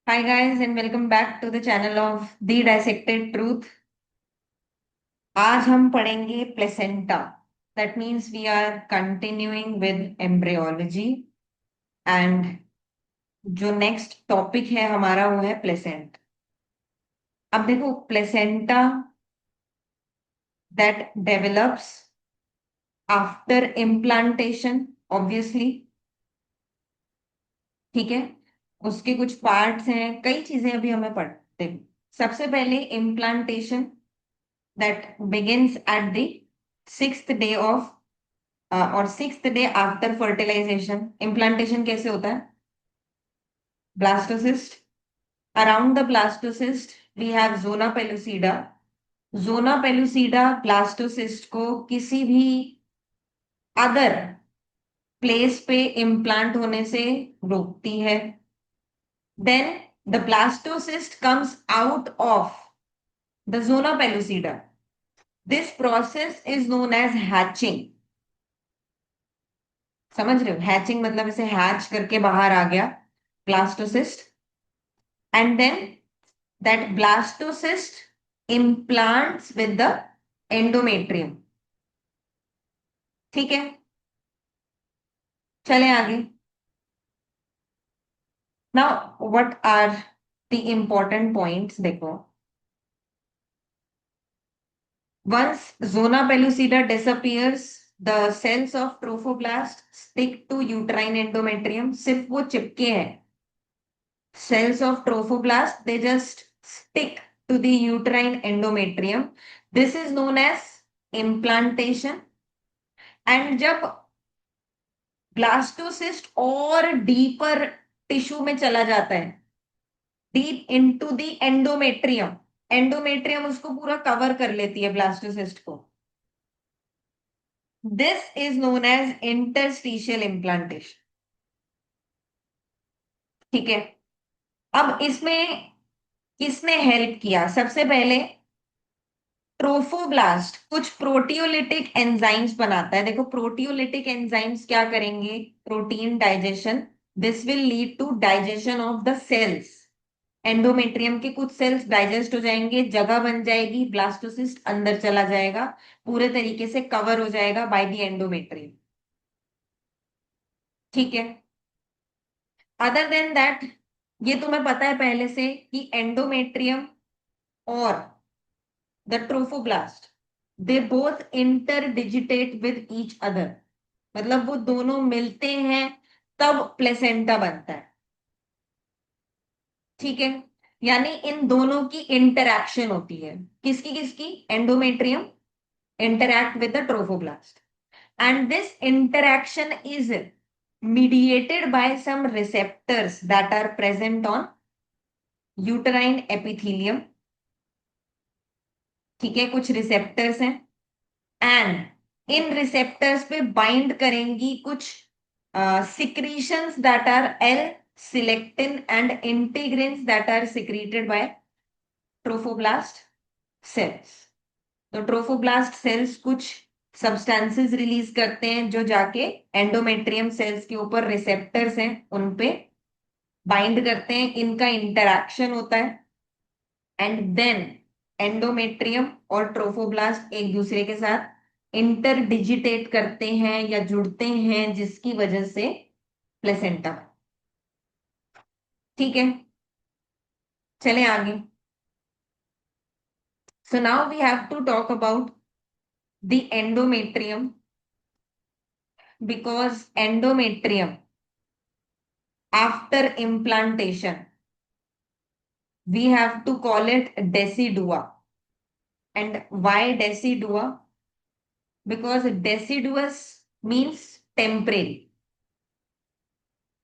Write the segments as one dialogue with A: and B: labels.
A: Hi guys and welcome back to the channel of The Dissected Truth. आज हम पढ़ेंगे placenta. That means we are continuing with embryology and जो next topic है हमारा वो है प्लेसेंट. अब देखो placenta that develops after implantation obviously. ठीक है, उसके कुछ पार्ट्स हैं, कई चीजें अभी हमें पढ़ते हैं. सबसे पहले implantation that begins at the sixth day of और sixth day after fertilization. Implantation कैसे होता है? Blastocyst. Around the blastocyst we have zona pellucida. Zona pellucida blastocyst को किसी भी अदर प्लेस पे इम्प्लांट होने से रोकती है. Then the blastocyst comes out of the zona pellucida. This process is known as hatching. समझ रहे हो? हैचिंग मतलब इसे हैच करके बाहर आ गया blastocyst. And then that blastocyst implants with the endometrium. ठीक है, चले आगे. Now what are the important points? देखो, once zona pellucida disappears, the cells of trophoblast stick to uterine endometrium. सिर्फ वो चिपके हैं. Cells of trophoblast, they just stick to the uterine endometrium. This is known as implantation. And जब blastocyst और deeper tissue में चला जाता है, deep into the endometrium, endometrium उसको पूरा कवर कर लेती है ब्लास्टोसिस्ट को. This is known as interstitial implantation. ठीक है, अब इसमें किसने हेल्प किया? सबसे पहले ट्रोफोब्लास्ट कुछ प्रोटियोलिटिक एंजाइम्स बनाता है. देखो, प्रोटियोलिटिक एंजाइम्स क्या करेंगे? Protein digestion. This will lead to digestion of the cells. Endometrium के कुछ सेल्स डाइजेस्ट हो जाएंगे, जगह बन जाएगी, ब्लास्टोसिस्ट अंदर चला जाएगा, पूरे तरीके से कवर हो जाएगा बाय द एंडोमेट्रियम. ठीक है, अदर देन दैट, ये तुम्हें पता है पहले से कि एंडोमेट्रियम और the trophoblast, they both interdigitate with each other. मतलब वो दोनों मिलते हैं तब प्लेसेंटा बनता है. ठीक है, यानी इन दोनों की इंटरैक्शन होती है. किसकी किसकी? Endometrium interact with the trophoblast, and this interaction is mediated by some receptors that are present on uterine epithelium. ठीक है, कुछ रिसेप्टर्स हैं एंड इन रिसेप्टर्स पे बाइंड करेंगी कुछ secretions that are L-selectin and integrins that are secreted by trophoblast cells. तो trophoblast sales कुछ substances release करते हैं जो जाके एंडोमेट्रियम सेल्स के ऊपर रिसेप्टर्स हैं उन पे बाइंड करते हैं. इनका इंटरैक्शन होता है एंड देन एंडोमेट्रियम और ट्रोफोब्लास्ट एक दूसरे के साथ इंटरडिजिटेट करते हैं या जुड़ते हैं, जिसकी वजह से प्लेसेंटा. ठीक है, चलें आगे. So now we have to talk about the endometrium, because endometrium after implantation we have to call it decidua. And why decidua? Because deciduous means temporary.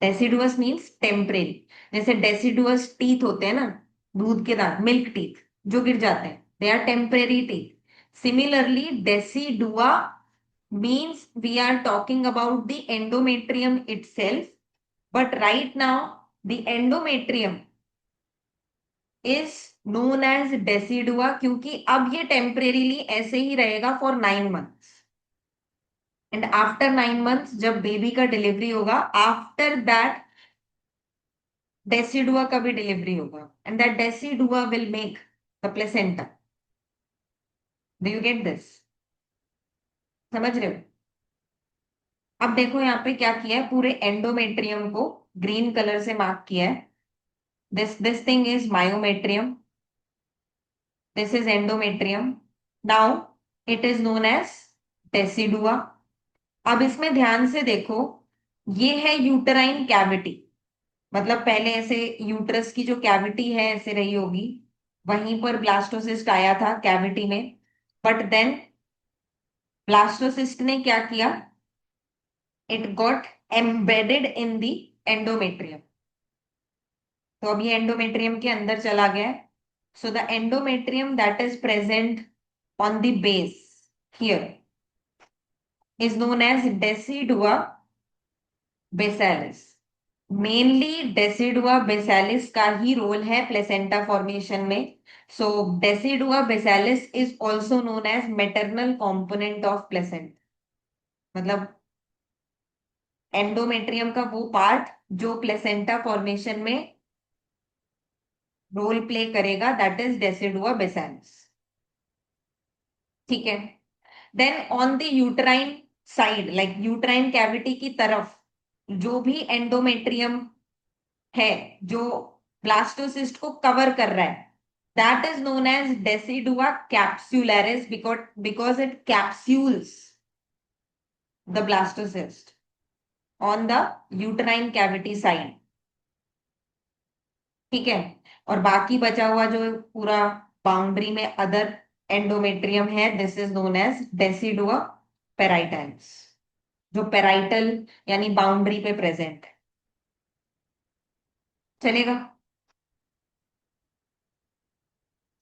A: Deciduous means temporary. जैसे deciduous teeth होते हैं ना, दूध के दांत, milk teeth जो गिर जाते हैं, they are temporary teeth. Similarly, decidua means we are talking about the endometrium itself, but right now the endometrium is known as decidua, क्योंकि अब ये टेम्परेरीली ऐसे ही रहेगा for 9 months. And after 9 months जब बेबी का डिलीवरी होगा, after that decidua का भी डिलीवरी होगा and that decidua will make the placenta. Do you get this? समझ रहे हो? अब देखो यहाँ पे क्या किया है, पूरे एंडोमेट्रियम को ग्रीन कलर से मार्क किया है. This thing is myometrium. This is endometrium. Now it is known as decidua. अब इसमें ध्यान से देखो, ये है यूटराइन कैविटी. मतलब पहले ऐसे यूट्रस की जो कैविटी है ऐसे रही होगी, वहीं पर ब्लास्टोसिस्ट आया था कैविटी में. बट देन ब्लास्टोसिस्ट ने क्या किया, it got embedded in the endometrium. तो अब ये एंडोमेट्रियम के अंदर चला गया है. So the endometrium that is present on the base here is known as decidua basalis. Mainly decidua basalis का ही रोल है प्लेसेंटा फॉर्मेशन में. So decidua basalis is also known as maternal component of placenta. मतलब endometrium का वो part जो placenta formation में role play करेगा, दैट इज डेसिडुआ बेसालिस. ठीक है. Then on the uterine side, like uterine cavity की तरफ, जो भी एंडोमेट्रियम है जो ब्लास्टोसिस्ट को कवर कर रहा है, that is known as decidua capsularis, because it capsules the blastocyst on the uterine side साइड. ठीक है. और बाकी बचा हुआ जो पूरा बाउंड्री में अदर एंडोमेट्रियम है, this is known as decidua parietalis, जो पेराइटल यानी बाउंड्री पे प्रेजेंट है. चलेगा?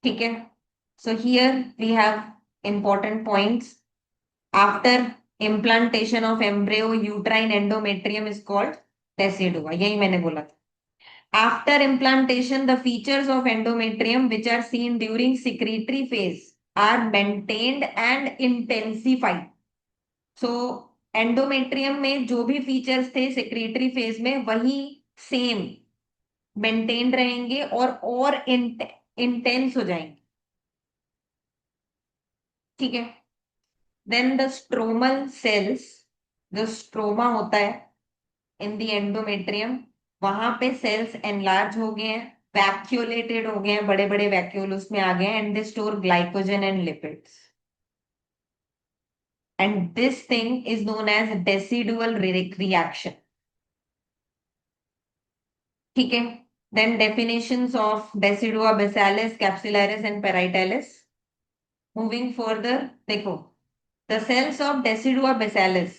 A: ठीक है. So here we have important points. After implantation of embryo, uterine endometrium is called decidua. यही मैंने बोला था. After implantation, the features of endometrium which are seen during secretory phase are maintained and intensified. So endometrium में जो भी features थे secretory phase में, वही सेम मेंटेन रहेंगे और इंटेंस हो जाएंगे. ठीक है. देन द स्ट्रोमल सेल्स, जो स्ट्रोमा होता है इन द एंडोमेट्रियम, वहां पे सेल्स एनलार्ज हो गए हैं, वैक्यूलेटेड हो गए हैं, बड़े बड़े वैक्यूल उसमें आ गए हैं, and they store glycogen and lipids. And this thing is known as decidual reaction. ठीक है. Then definitions of decidua basalis, capsularis and parietalis. Moving further, देखो, the cells of Decidua basalis.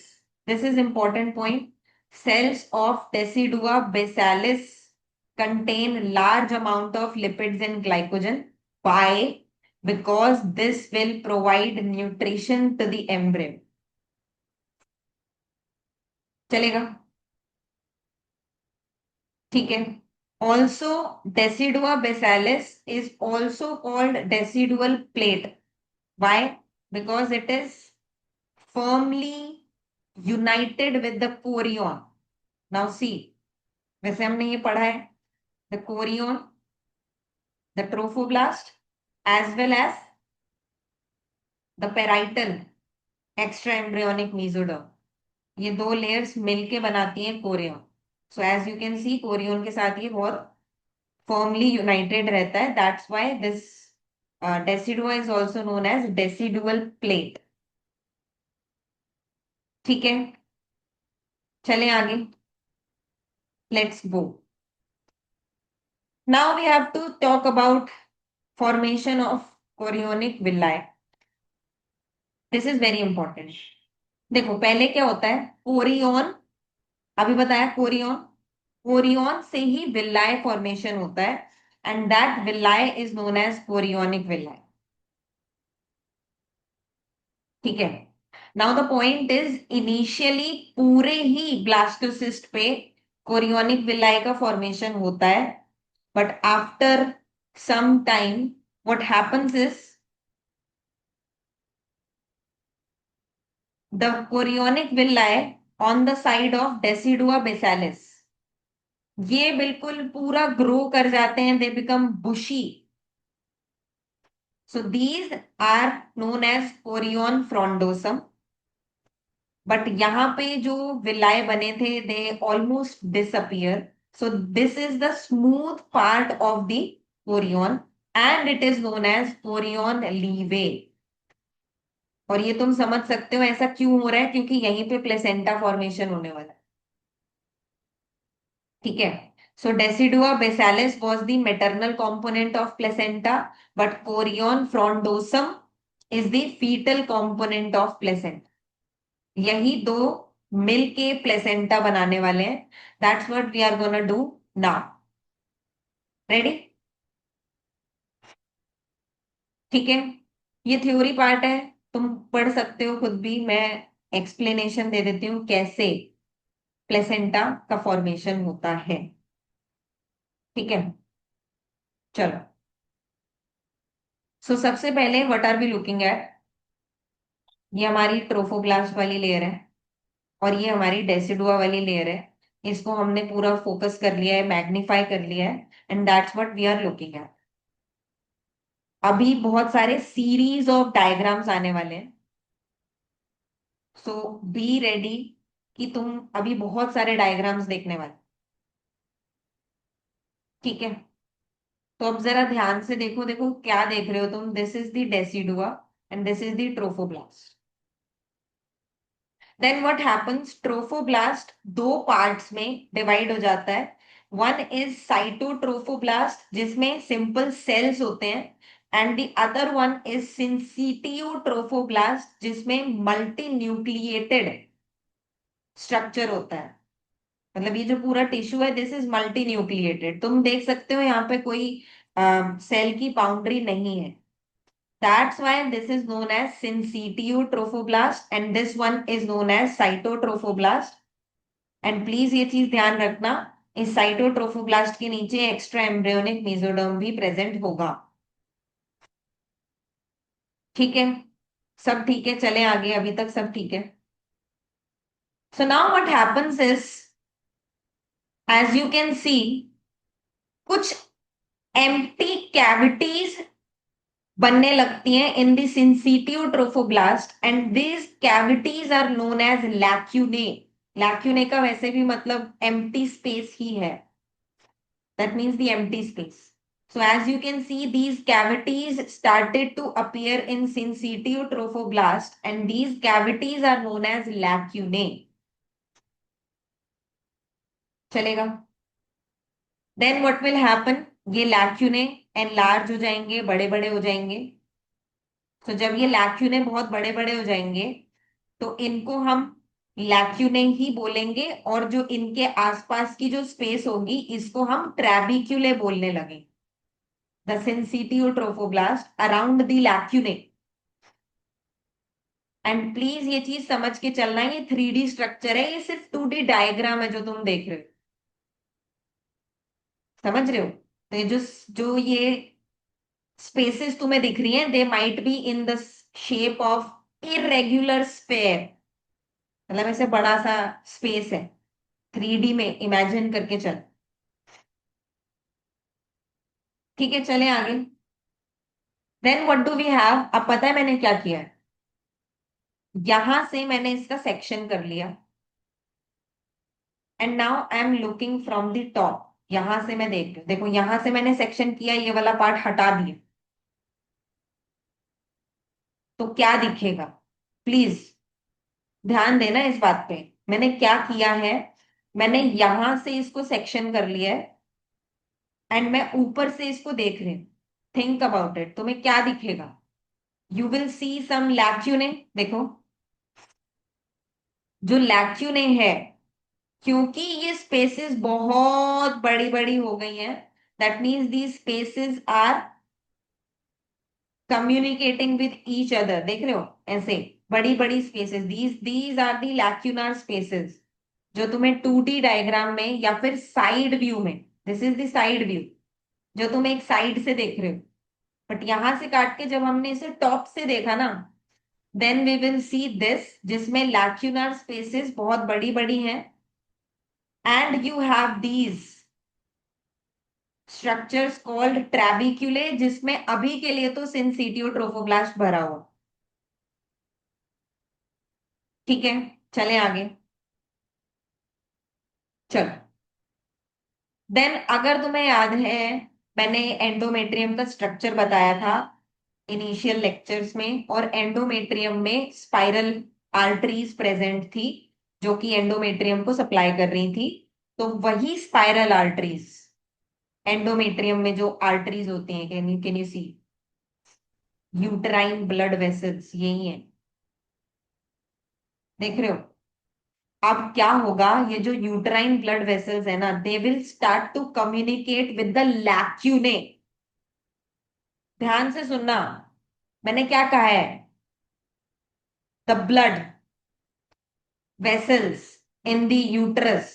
A: This is important point. Cells of Decidua basalis contain large amount of lipids and glycogen. Why? Because this will provide nutrition to the embryo. चलेगा? ठीक है. Also, Decidua basalis is also called decidual plate. Why? Because it is firmly united with the chorion. Now see, वैसे हमने ये पढ़ा है, the chorion, the trophoblast, as well as the parietal extra embryonic mesoderm. ये दो layers मिलके बनाती हैं chorion. So as you can see, chorion के साथ ये बहुत फर्मली यूनाइटेड रहता है. That's why this decidua is also known as decidual plate. ठीक है. चलें आगे. Let's go. Now we have to talk about formation of chorionic villi. This is very important. देखो, पहले क्या होता है, कोरियन, अभी बताया कोरियन, कोरियन से ही विल्लाय फॉर्मेशन होता है, and that villi is known as chorionic villi. ठीक है. Now the point is, initially पूरे ही ब्लास्टोसिस्ट पे कोरियोनिक विल्लाय का फॉर्मेशन होता है, but after some time what happens is the chorionic villi on the side of Decidua basalis ये बिल्कुल पूरा ग्रो कर जाते हैं, they become bushy. So these are known as chorion frondosum. But यहाँ पे जो विलाय बने थे they almost disappear. So this is the smooth part of the chorion and it is known as chorion laeve. और ये तुम समझ सकते हो ऐसा क्यों हो रहा है, क्योंकि यहीं पे प्लेसेंटा फॉर्मेशन होने वाला है. ठीक है. So decidua basalis was the maternal component of placenta, but chorion frondosum is the fetal component of placenta. यही दो मिलके प्लेसेंटा बनाने वाले हैं. That's what we are gonna do now. Ready? ठीक है. ये थ्योरी पार्ट है, तुम पढ़ सकते हो खुद भी. मैं एक्सप्लेनेशन दे देती हूँ कैसे प्लेसेंटा का फॉर्मेशन होता है. ठीक है. चलो. सो सबसे पहले what are we looking at? ये हमारी ट्रोफोब्लास्ट वाली लेयर है और ये हमारी डेसिडुआ वाली लेयर है. इसको हमने पूरा फोकस कर लिया है, मैग्नीफाई कर लिया है, and that's what we are looking at. अभी बहुत सारे सीरीज ऑफ डायग्राम्स आने वाले हैं. सो बी रेडी कि तुम अभी बहुत सारे डायग्राम्स देखने वाले. ठीक है. तो अब जरा ध्यान से देखो. देखो क्या देख रहे हो तुम. This is the decidua and this is the trophoblast. Then what happens, trophoblast दो पार्ट्स में डिवाइड हो जाता है. वन इज साइटोट्रोफोब्लास्ट जिसमें सिंपल सेल्स होते हैं, and the other one is syncytiotrophoblast जिसमें मल्टी न्यूक्लिएटेड स्ट्रक्चर होता है. मतलब ये जो पूरा टिश्यू है दिस इज मल्टी न्यूक्लिएटेड. तुम देख सकते हो यहाँ पे कोई सेल की बाउंड्री नहीं है. That's why this is known as syncytiotrophoblast and this one is known as cytotrophoblast. And please ये चीज ध्यान रखना, इस साइटोट्रोफोब्लास्ट के नीचे एक्स्ट्रा एम्ब्रियोनिक मेसोडर्म भी प्रेजेंट होगा. ठीक है. सब ठीक है, चले आगे. अभी तक सब ठीक है. So now what happens is, as you can see, कुछ empty cavities बनने लगती हैं in the syncytiotrophoblast and these cavities are known as lacunae. Lacunae का वैसे भी मतलब एम्प्टी स्पेस ही है. That means the empty space. So as you can see, these cavities started to appear in syncytiotrophoblast and these cavities are known as lacunae. चलेगा? Then what will happen? ये lacunae enlarge हो जाएंगे, बड़े बड़े हो जाएंगे. तो जब ये लैक्यूने बहुत बड़े बड़े हो जाएंगे तो इनको हम लैक्यूने ही बोलेंगे, और जो इनके आसपास की जो स्पेस होगी इसको हम ट्रैबिक्यूले बोलने लगे. The syncytiotrophoblast around the lacunae. And please ये चीज समझ के चलना, ये 3D स्ट्रक्चर है, ये सिर्फ 2D डायग्राम है जो तुम देख रहे हो. समझ रहे हो? तो ये जो जो ये स्पेसेस तुम्हें दिख रही हैं they might be in the shape of irregular sphere. मतलब ऐसे बड़ा सा स्पेस है. 3D में इमेजिन करके चल. ठीक है, चले आगे. Then what do we have? अब पता है मैंने क्या किया है. यहां से मैंने इसका सेक्शन कर लिया and now I am looking from the top. यहां से मैं देख रही हूँ. देखो यहां से मैंने सेक्शन किया, ये वाला पार्ट हटा दिया. तो क्या दिखेगा? प्लीज ध्यान देना इस बात पे. मैंने क्या किया है, मैंने यहां से इसको सेक्शन कर लिया है एंड मैं ऊपर से इसको देख रही हूँ. Think about it. तुम्हें क्या दिखेगा? यू विल सी सम लैक्यूने. देखो जो लैक्यूने है, क्योंकि ये स्पेसेस बहुत बड़ी बड़ी हो गई हैं, that means these spaces are communicating with each other. देख रहे हो ऐसे बड़ी बड़ी spaces, these these are the lacunar spaces जो तुम्हें 2D डायग्राम में या फिर साइड व्यू में, this is the side view जो तुम एक साइड से देख रहे हो. बट यहां से काट के जब हमने इसे टॉप से देखा ना, then we will see this जिसमें लैक्यूनार स्पेसेस बहुत बड़ी बड़ी हैं. And you have these structures called trabeculae, जिसमें अभी के लिए तो सिंसिटियो ट्रोफोब्लास्ट भरा हुआ। ठीक है, चले आगे। चलो, देन अगर तुम्हें याद है, मैंने एंडोमेट्रियम का स्ट्रक्चर बताया था इनिशियल लेक्चर्स में, और एंडोमेट्रियम में स्पाइरल आर्टरीज प्रेजेंट थी जो कि एंडोमेट्रियम को सप्लाई कर रही थी। तो वही स्पाइरल आर्टरीज, एंडोमेट्रियम में जो आर्टरीज होती हैं, can you see, uterine blood vessels, यही है, देख रहे हो। अब क्या होगा, ये जो यूटराइन ब्लड वेसल्स है ना, they will start to communicate with the lacunae. ध्यान से सुनना, मैंने क्या कहा है, the blood vessels in the uterus,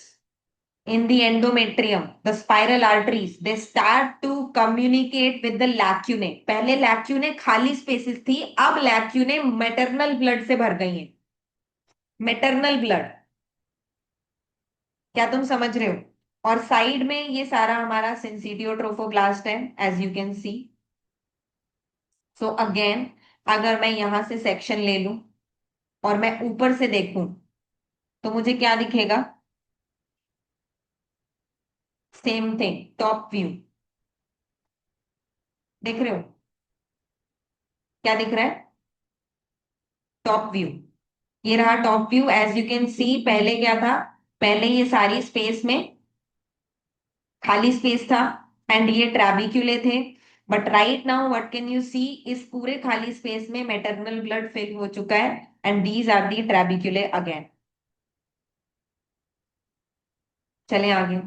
A: in the endometrium, the spiral arteries, they start to communicate with the lacunae. पहले lacunae खाली स्पेसेस थी, अब lacunae मैटरनल ब्लड से भर गई हैं। मैटरनल ब्लड, क्या तुम समझ रहे हो। और साइड में ये सारा हमारा सिंसिटियो ट्रोफोब्लास्ट है, as you can see. So again, अगर मैं यहां से सेक्शन ले लूं और मैं ऊपर से देखूं, तो मुझे क्या दिखेगा, सेम थिंग, टॉप व्यू। देख रहे हो, क्या दिख रहा है, टॉप व्यू। ये रहा top view, as you can see. पहले क्या था, पहले ये सारी स्पेस में खाली स्पेस था, एंड ये ट्रैबिक्यूले थे। But right now what can you see, इस पूरे खाली स्पेस में मैटरनल ब्लड फिल हो चुका है, and these are the trabeculae again. चलें आगे।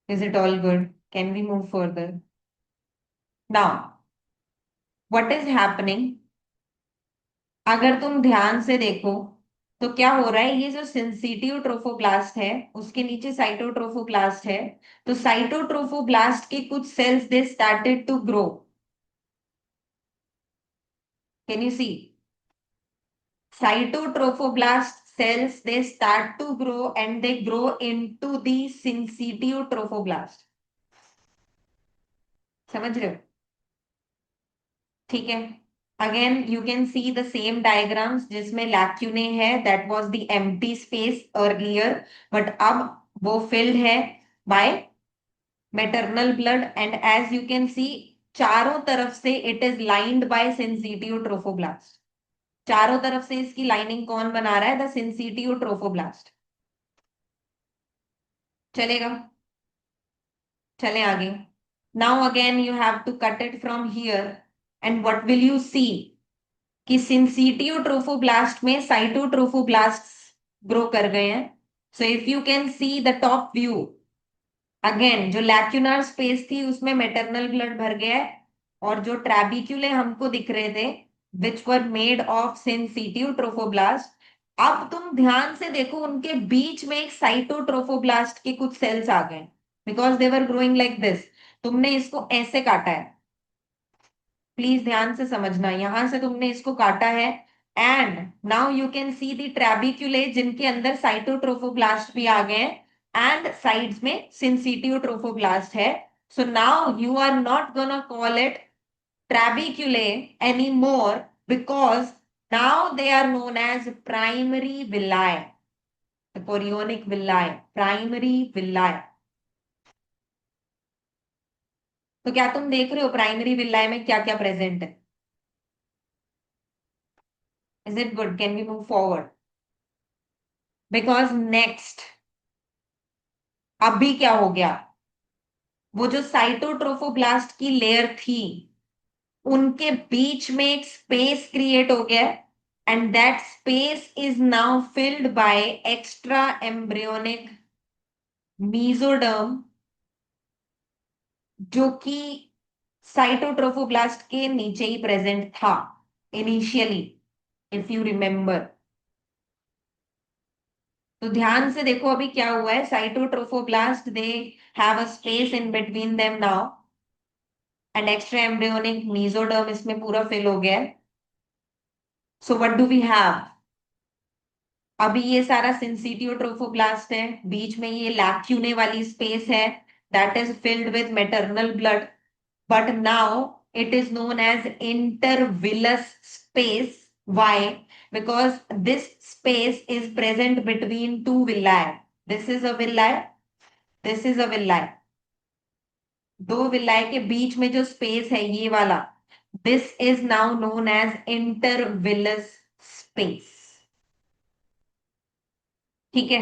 A: Is it all good, can we move further now. What is happening, अगर तुम ध्यान से देखो, तो क्या हो रहा है, ये जो सिंसिटिव ट्रोफोब्लास्ट है उसके नीचे साइटोट्रोफोब्लास्ट है। तो साइटोट्रोफोब्लास्ट के कुछ cells they started to grow, can you see, cytotrophoblast cells, they start to grow and they grow into the syncytial trophoblast। समझ रहे हो, ठीक है। Again you can see the same diagrams, जिसमें लैक्यूने है, that was the empty space earlier, but अब वो filled है by maternal blood, and as you can see, चारों तरफ से it is lined by syncytio trophoblast. चारों तरफ से इसकी लाइनिंग कौन बना रहा है, द सिंसिटिव ट्रोफोब्लास्ट। चलेगा, चले आगे। Now again you have to cut it from here, and what will you see, कि सिंसिटिव ट्रोफोब्लास्ट में साइटोट्रोफोब्लास्ट ग्रो कर गए हैं। So if you can see the top view, again जो लैक्यूनार स्पेस थी उसमें मैटरनल ब्लड भर गया है, और जो ट्रैबिक्यूले हमको दिख रहे थे विच वर मेड ऑफ सिंसिटिव ट्रोफोब्लास्ट, अब तुम ध्यान से देखो, उनके बीच में एक साइटोट्रोफोब्लास्ट के कुछ सेल्स आ गए, because they were growing like this. तुमने इसको ऐसे काटा है, प्लीज ध्यान से समझना, यहां से तुमने इसको काटा है, and now you can see the trabeculae जिनके अंदर साइटोट्रोफोब्लास्ट भी आ गए, एंड साइड्स में सिंसिटिव ट्रोफोब्लास्ट है। So now you are not gonna call it trabeculae any more, because now they are known as primary villi, chorionic villi, primary villi. तो क्या तुम देख रहे हो प्राइमरी विलाय में क्या क्या प्रेजेंट है, is it good, can we move forward, because next, अभी क्या हो गया, वो जो साइटोट्रोफोब्लास्ट की लेयर थी उनके बीच में एक स्पेस क्रिएट हो गया, and that space is now filled by extra embryonic mesoderm, जो कि साइटोट्रोफोब्लास्ट के नीचे ही प्रेजेंट था इनिशियली, इफ यू रिमेंबर। तो ध्यान से देखो अभी क्या हुआ है, cytotrophoblast they have a space in between them now, and extra embryonic mesoderm इसमें पूरा फिल हो गया है। So what do we have, अभी ये सारा सिंसिटियो ट्रोफोब्लास्ट है, बीच में ये लैक्यूने वाली स्पेस है, that is filled with maternal blood, but now it is known as intervillous space. Why? Because this space is present between two villi. This is a villi, this is a villi. दो villi के बीच में जो space है ये वाला, this is now known as intervillous space. ठीक है.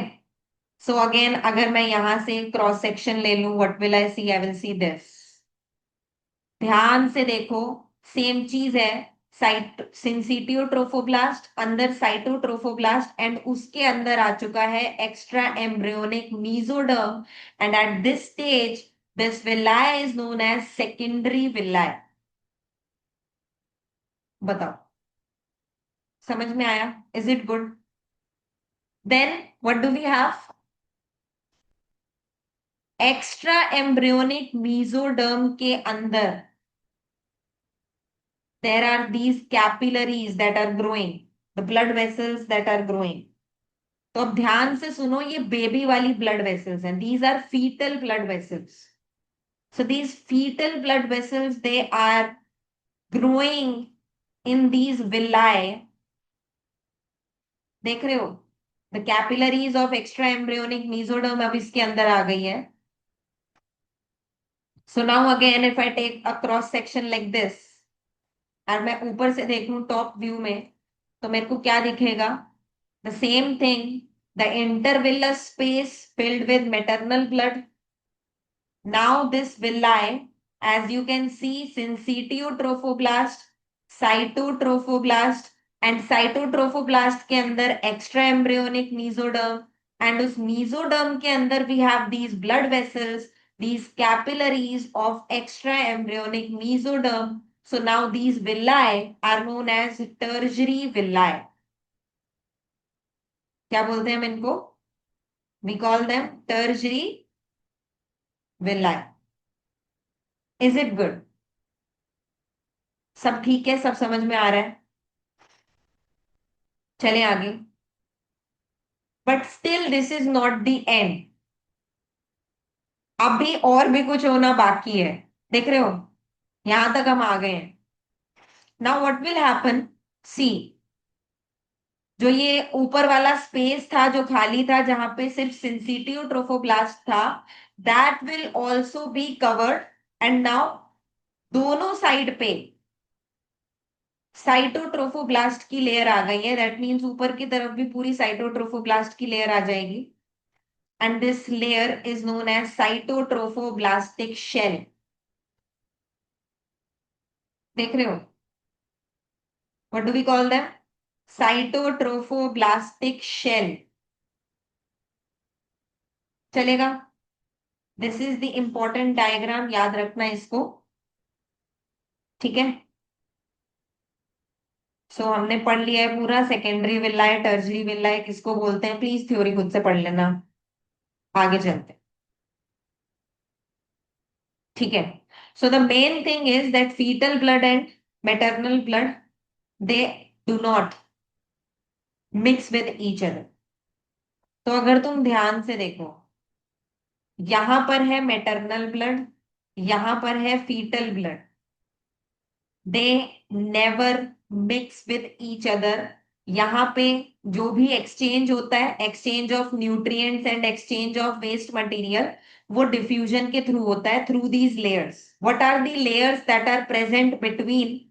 A: सो again अगर मैं यहां से क्रॉस सेक्शन ले लूं, what will I see? I will see this. ध्यान से देखो, सेम चीज है. साइट सिंसिटियो ट्रोफोब्लास्ट, अंदर साइटोट्रोफोब्लास्ट, एंड उसके अंदर आ चुका है extra embryonic mesoderm. And at this stage this villi is known as secondary villi. बताओ, समझ में आया? Is it good? Then what do we have? Extra embryonic mesoderm के अंदर there are these capillaries that are growing, the blood vessels that are growing. तो अब ध्यान से सुनो, ये बेबी वाली ब्लड वेसल्स हैं. These are fetal blood vessels. So these fetal blood vessels they are growing in these villi. देख रहे हो? The capillaries of extra embryonic mesoderm अब इसके अंदर आ गई है. So now again if I take a cross section like this, और मैं ऊपर से देख लूं टॉप व्यू में, तो मेरे को क्या दिखेगा? The same thing, the intervillous space filled with maternal blood. Now this villi, as you can see, syncytiotrophoblast, cytotrophoblast, and cytotrophoblast के अंदर extra embryonic mesoderm, and उस mesoderm के अंदर we have these blood vessels, these capillaries of extra embryonic mesoderm. So now these villi are known as tertiary villi. क्या बोलते हैं हम इनको? We call them tertiary villi. Is it good? सब ठीक है? सब समझ में आ रहा है? चले आगे. But still this is not the end. अभी और भी कुछ होना बाकी है. देख रहे हो? यहां तक हम आ गए हैं. Now what will happen? See, जो ये ऊपर वाला स्पेस था जो खाली था जहां पे सिर्फ सिंसिटिव ट्रोफोब्लास्ट था, that will also be covered. And now दोनों साइड पे साइटोट्रोफोब्लास्ट की लेयर आ गई है. दैट मीन्स ऊपर की तरफ भी पूरी साइटोट्रोफोब्लास्ट की लेयर आ जाएगी. And this layer is known as cytotrophoblastic shell. देख रहे हो? What do we call them? Cytotrophoblastic shell. चलेगा? This is the important diagram, याद रखना इसको. ठीक है? सो हमने पढ़ लिया है पूरा. सेकेंडरी विलाय, टर्जरी विलाय किसको बोलते हैं? प्लीज थ्योरी खुद से पढ़ लेना. आगे चलते हैं. ठीक है? So the main thing is that fetal blood and maternal blood, they do not mix with each other. तो अगर तुम ध्यान से देखो, यहां पर है मैटरनल ब्लड, यहां पर है fetal blood. They never mix with each other. यहाँ पे जो भी एक्सचेंज होता है, exchange of nutrients and exchange of waste material, वो डिफ्यूजन के थ्रू होता है, through these layers. What are the layers that are present between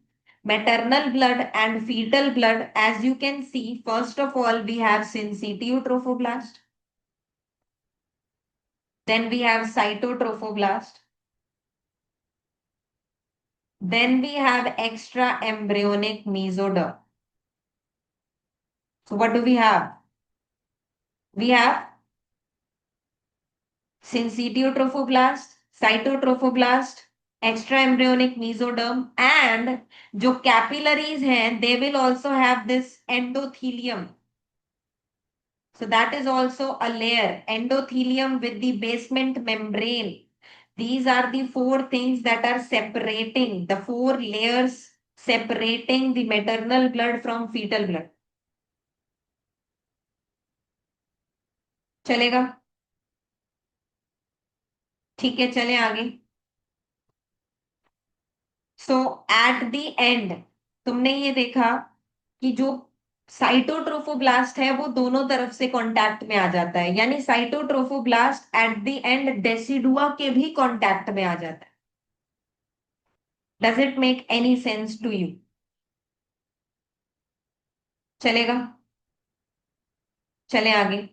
A: maternal blood and fetal blood? As you can see, first of all we have syncytiotrophoblast, then we have cytotrophoblast, then we have extra embryonic mesoderm. So what do we have? We have syncytiotrophoblast, cytotrophoblast, extra embryonic mesoderm, and जो capillaries हैं, they will also have this endothelium. So that is also a layer, endothelium with the basement membrane. These are the four things that are separating, the four layers separating the maternal blood from fetal blood. चलेगा? ठीक है, चले आगे। सो eight the and तुमने ये देखा कि जो साइटोट्रोफोब्लास्ट है वो दोनों तरफ से कांटेक्ट में आ जाता है, यानी cytotrophoblast at the end decidua के भी कांटेक्ट में आ जाता है। Does it make any sense to you? चलेगा, चले आगे।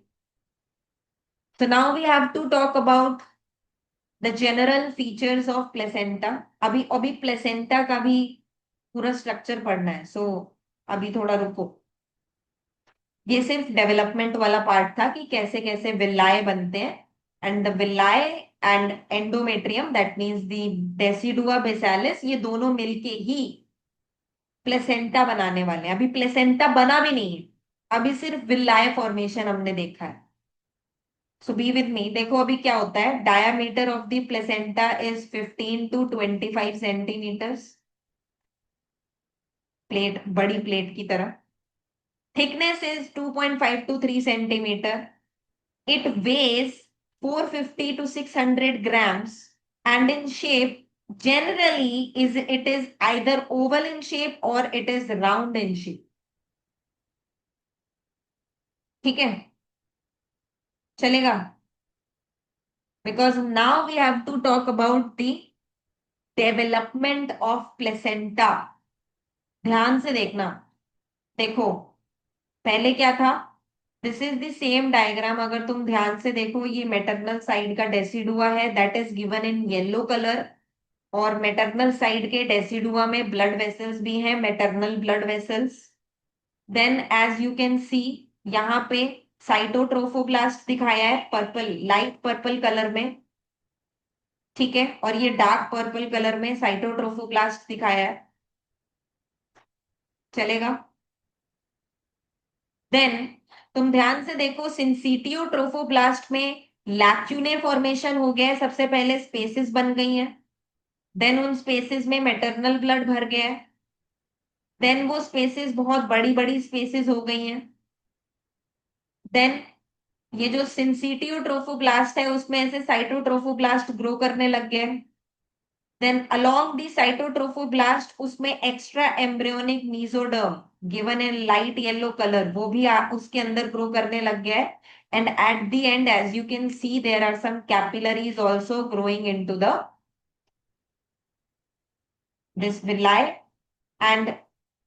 A: So now we have to talk about the general features of placenta. अभी अभी प्लेसेंटा का भी पूरा स्ट्रक्चर पढ़ना है, सो अभी थोड़ा रुको। ये सिर्फ डेवलपमेंट वाला पार्ट था कि कैसे कैसे विलाए बनते हैं, and the villi and endometrium, that means the decidua basalis, ये दोनों मिलके ही प्लेसेंटा बनाने वाले हैं। अभी प्लेसेंटा बना भी नहीं है, अभी सिर्फ विलाए फॉर्मेशन हमने देखा है। सो बी विद मी, देखो अभी क्या होता है। Diameter of the placenta is 15 to 25 centimetres, plate, बड़ी प्लेट की तरह। Thickness is 2.5 to 3 centimetre. It weighs 450 to 600 grams, and in shape generally is it is either oval in shape or it is round in shape। ठीक है, चलेगा। Because now we have to talk about the development of placenta. ध्यान से देखना। देखो पहले क्या था, this is the same diagram. अगर तुम ध्यान से देखो, ये मेटरनल साइड का डेसिडुआ है, that is given in yellow colour. और मेटरनल साइड के डेसिडुआ में ब्लड वेसल्स भी हैं, maternal blood vessels. Then as you can see, यहाँ पे साइटोट्रोफोब्लास्ट दिखाया है पर्पल, लाइट पर्पल कलर में। ठीक है, और ये डार्क पर्पल कलर में साइटोट्रोफोब्लास्ट दिखाया है। चलेगा। देन तुम ध्यान से देखो, सिंसिटियो ट्रोफोब्लास्ट में लैक्यूने फॉर्मेशन हो गया है, सबसे पहले स्पेसेस बन गई हैं। देन उन स्पेसेस में मेटरनल ब्लड भर गया है। देन वो स्पेसेस बहुत बड़ी बड़ी स्पेसेस हो गई हैं। देन ये जो सिंसिटियो ट्रोफोब्लास्ट है उसमें ऐसे साइटोट्रोफोब्लास्ट ग्रो करने लग गए। देन अलोंग दी साइटोट्रोफोब्लास्ट उसमें extra embryonic mesoderm given in light yellow colour, वो भी उसके अंदर ग्रो करने लग गया है। And at the end as you can see there are some capillaries also growing into the this villi. एंड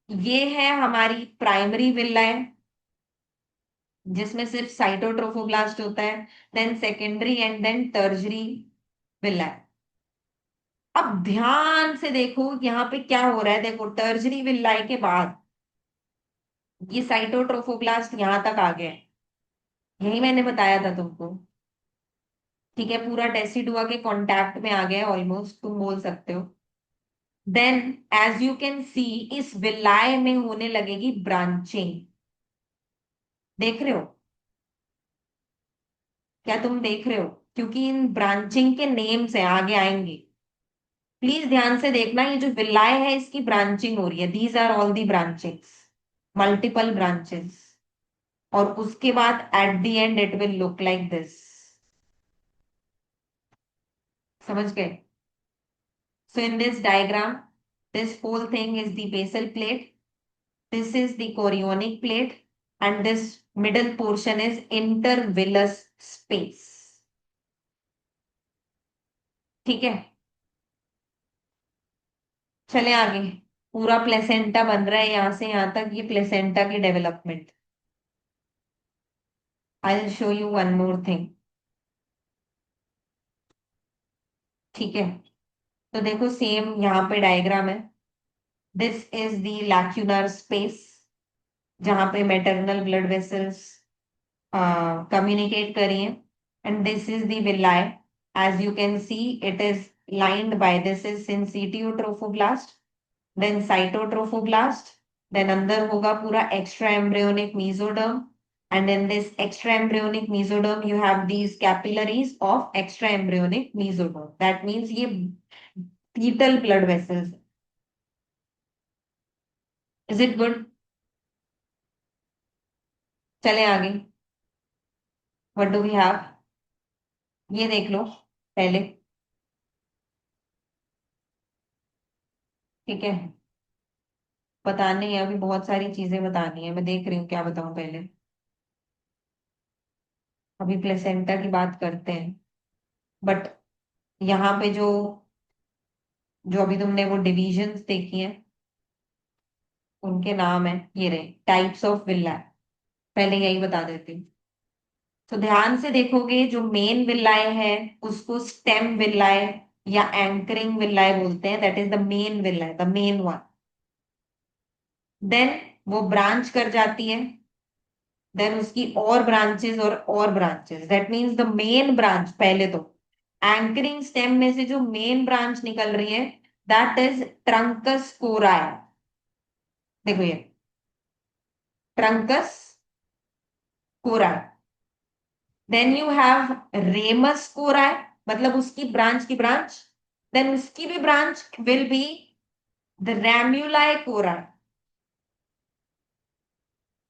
A: ये है हमारी प्राइमरी विलाय, जिसमें सिर्फ साइटोट्रोफोब्लास्ट होता है। Then secondary and then tertiary villi. अब ध्यान से देखो यहाँ पे क्या हो रहा है। देखो टर्जरी विलाय के बाद ये साइटोट्रोफोब्लास्ट यहां तक आ गया है, यही मैंने बताया था तुमको। ठीक है, पूरा डेसिडुआ के कांटेक्ट में आ गया है ऑलमोस्ट, तुम बोल सकते हो। Then as you can see, इस विलाय में होने लगेगी ब्रांचिंग। देख रहे हो? क्या तुम देख रहे हो? क्योंकि इन ब्रांचिंग के नेम्स है, आगे आएंगे। प्लीज ध्यान से देखना, ये जो विलाय है इसकी ब्रांचिंग हो रही है, these are all the branchings, multiple branches. और उसके बाद at the end it will look like this. समझ गए? So in this diagram, this whole thing is the basal plate, this is the chorionic plate, and this middle portion is intervillous space। ठीक है, चले आगे। पूरा placenta बन रहा है यहां से यहां तक, ये प्लेसेंटा की development. I will show you one more thing. ठीक है, तो देखो सेम यहाँ पे डायग्राम है। दिस इज द लैक्यूलर स्पेस, जहां पे मैटरनल ब्लड वेसल्स communicate करिए। and this is the villi, as you can see it is lined by, this is syncytiotrophoblast, then cytotrophoblast, then अंदर होगा पूरा extra embryonic mesoderm, and in this extra embryonic mesoderm you have these capillaries of extra embryonic mesoderm, that means ये fetal blood vessels। is it good? चले आगे। what do we have? ये देख लो पहले। ठीक है, बतानी है अभी, बहुत सारी चीजें बतानी है, मैं देख रही हूँ क्या बताऊं पहले। अभी प्लेसेंटा की बात करते हैं, बट यहाँ पे जो जो अभी तुमने वो डिविजन्स देखी हैं, उनके नाम है ये रहे, टाइप्स ऑफ विला। पहले यही बता देती हूँ। तो ध्यान से देखोगे, जो मेन विलाए है उसको स्टेम विलाए या एंकरिंग विलाए बोलते हैं, that is the main villi, the main one. Then वो ब्रांच कर जाती है, देन उसकी और ब्रांचेस और branches, that means the main branch पहले तो, एंकरिंग स्टेम में से जो मेन ब्रांच निकल रही है, दैट इज ट्रंकस कोराई। देखो ये truncus chorii. Then you have ramus chorii, मतलब उसकी ब्रांच की ब्रांच, देन उसकी भी branch will be the ramuli chorii.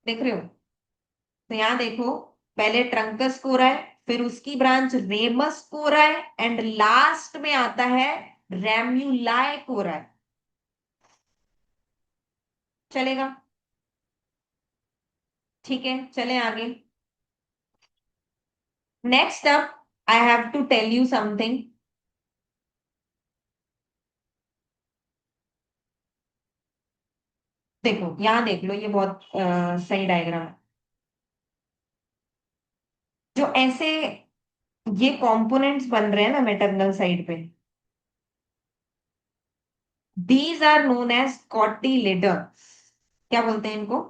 A: देख रहे हो? तो यहां देखो, पहले ट्रंकस कोराई, फिर उसकी branch ramus Core i, and last में आता है रैम्यूलाई कोराई। चलेगा? ठीक है, चले आगे। Next up, I have to tell you something. देखो यहां देख लो, ये बहुत सही डायग्राम है। जो ऐसे ये कंपोनेंट्स बन रहे हैं ना मैटरनल साइड पे, these are known as cotyledons. क्या बोलते हैं इनको?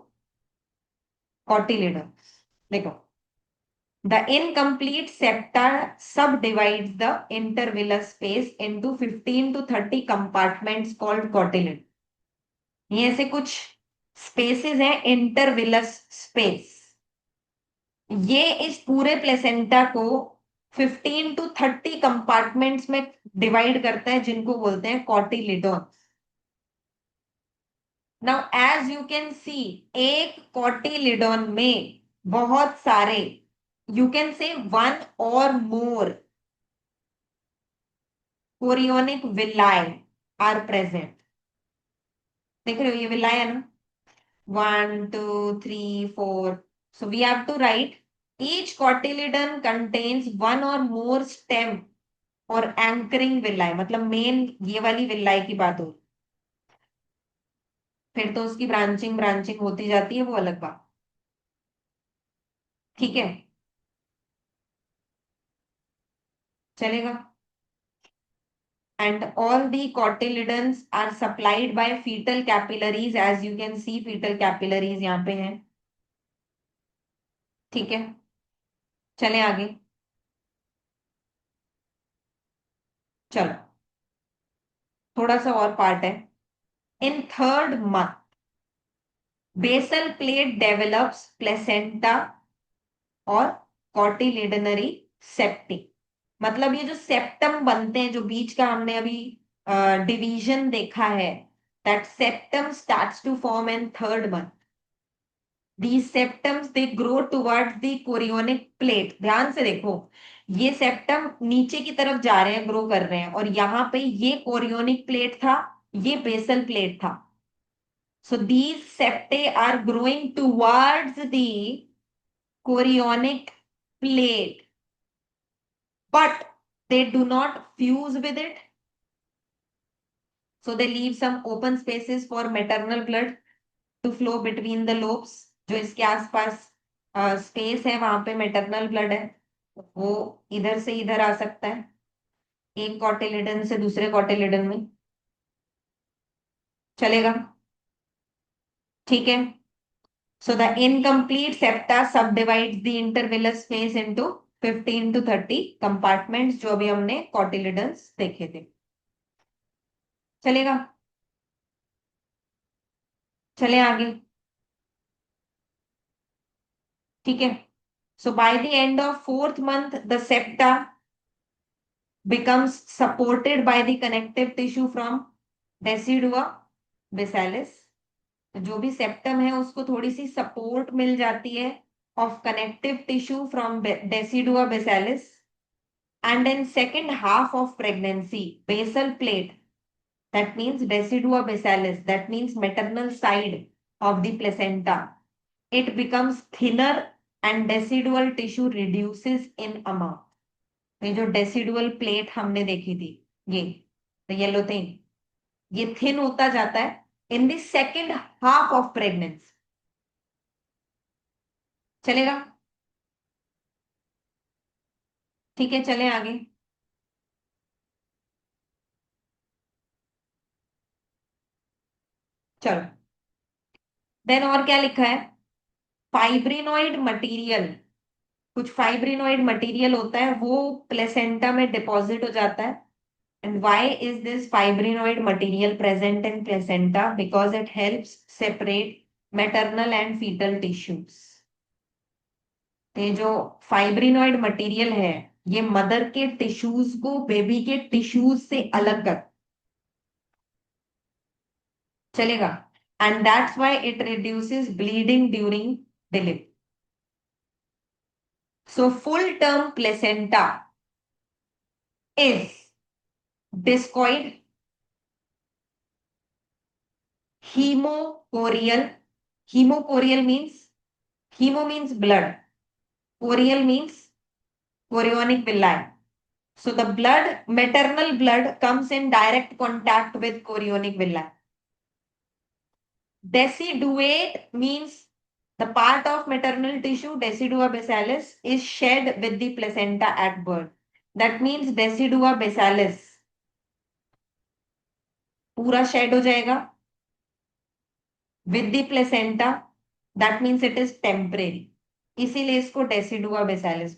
A: कॉटिलिडन्स। देखो, the incomplete septa subdivides the intervillous space into 15 to 30 compartments called cotyledon. ये ऐसे कुछ स्पेसेस हैं, इंटरविलस स्पेस। ये इस पूरे प्लेसेंटा को 15 टू 30 कंपार्टमेंट्स में डिवाइड करता है, जिनको बोलते हैं cotyledon. Now as you can see, एक कॉटिलिडोन में बहुत सारे, you can say one or more chorionic विलाए are present. देख रहे हो ये विलाए है ना, 1 2 3 4। So we have to write each cotyledon contains one or more stem और एंकरिंग विलाए, मतलब मेन ये वाली विलाए की बात हो, फिर तो उसकी ब्रांचिंग ब्रांचिंग होती जाती है, वो अलग बात। ठीक है, चलेगा? and all the cotyledons are supplied by fetal capillaries, as you can see fetal capillaries यहाँ पे हैं। ठीक है, चले आगे। चलो, थोड़ा सा और पार्ट है। In third month basal plate develops placenta और कॉटिलिडनरी सेप्टी। मतलब ये जो सेप्टम बनते हैं, जो बीच का हमने अभी डिवीजन देखा है, that septum starts to form in third month. These septums they grow towards the chorionic plate। ध्यान से देखो, ये सेप्टम नीचे की तरफ जा रहे हैं, ग्रो कर रहे हैं, और यहाँ पे ये कोरियोनिक प्लेट था, ये बेसल प्लेट था। So these septae are growing towards the chorionic plate, but they do not fuse with it. So they leave some open spaces for maternal blood to flow between the lobes। जो इसके आसपास space है, वहां पे maternal blood है, वो इधर से इधर आ सकता है, एक कॉटिलिडन से दूसरे कॉटिलिडन में। चलेगा? ठीक है। So the incomplete septa subdivides the intervillous space into 15 to 30 compartments, जो अभी हमने कॉटिलिडन्स देखे थे। चलेगा? चले आगे। ठीक है, so by the end of fourth month the septa becomes supported by the connective tissue from decidua basalis। जो भी सेप्टम है उसको थोड़ी सी सपोर्ट मिल जाती है of connective tissue from decidua basalis. And in second half of pregnancy basal plate, that means decidua basalis, that means maternal side of the placenta, it becomes thinner and decidual tissue reduces in amount. ये जो decidual plate हमने देखी थी, ये yellow thing, ये thin होता जाता है in the second half of pregnancy. चलेगा? ठीक है, चले आगे। चलो, देन और क्या लिखा है? फाइब्रिनोइड मटेरियल, कुछ फाइब्रिनोइड मटेरियल होता है वो प्लेसेंटा में डिपॉजिट हो जाता है। And why is this fibrinoid material present in placenta? Because it helps separate maternal and fetal tissues. ये जो फाइब्रिनोइड मटेरियल है, ये मदर के टिश्यूज को बेबी के टिश्यूज से अलग कर, चलेगा? And that's why it reduces bleeding during delivery. So full term placenta is discoid, hemochorial. Hemochorial means, hemo means blood, chorial means chorionic villi. So the blood, maternal blood comes in direct contact with chorionic villi. Deciduate means the part of maternal tissue, decidua basalis, is shed with the placenta at birth. That means decidua basalis पूरा shed हो जाएगा with the placenta, that means it is temporary, इसीलिए इसको decidua basalis.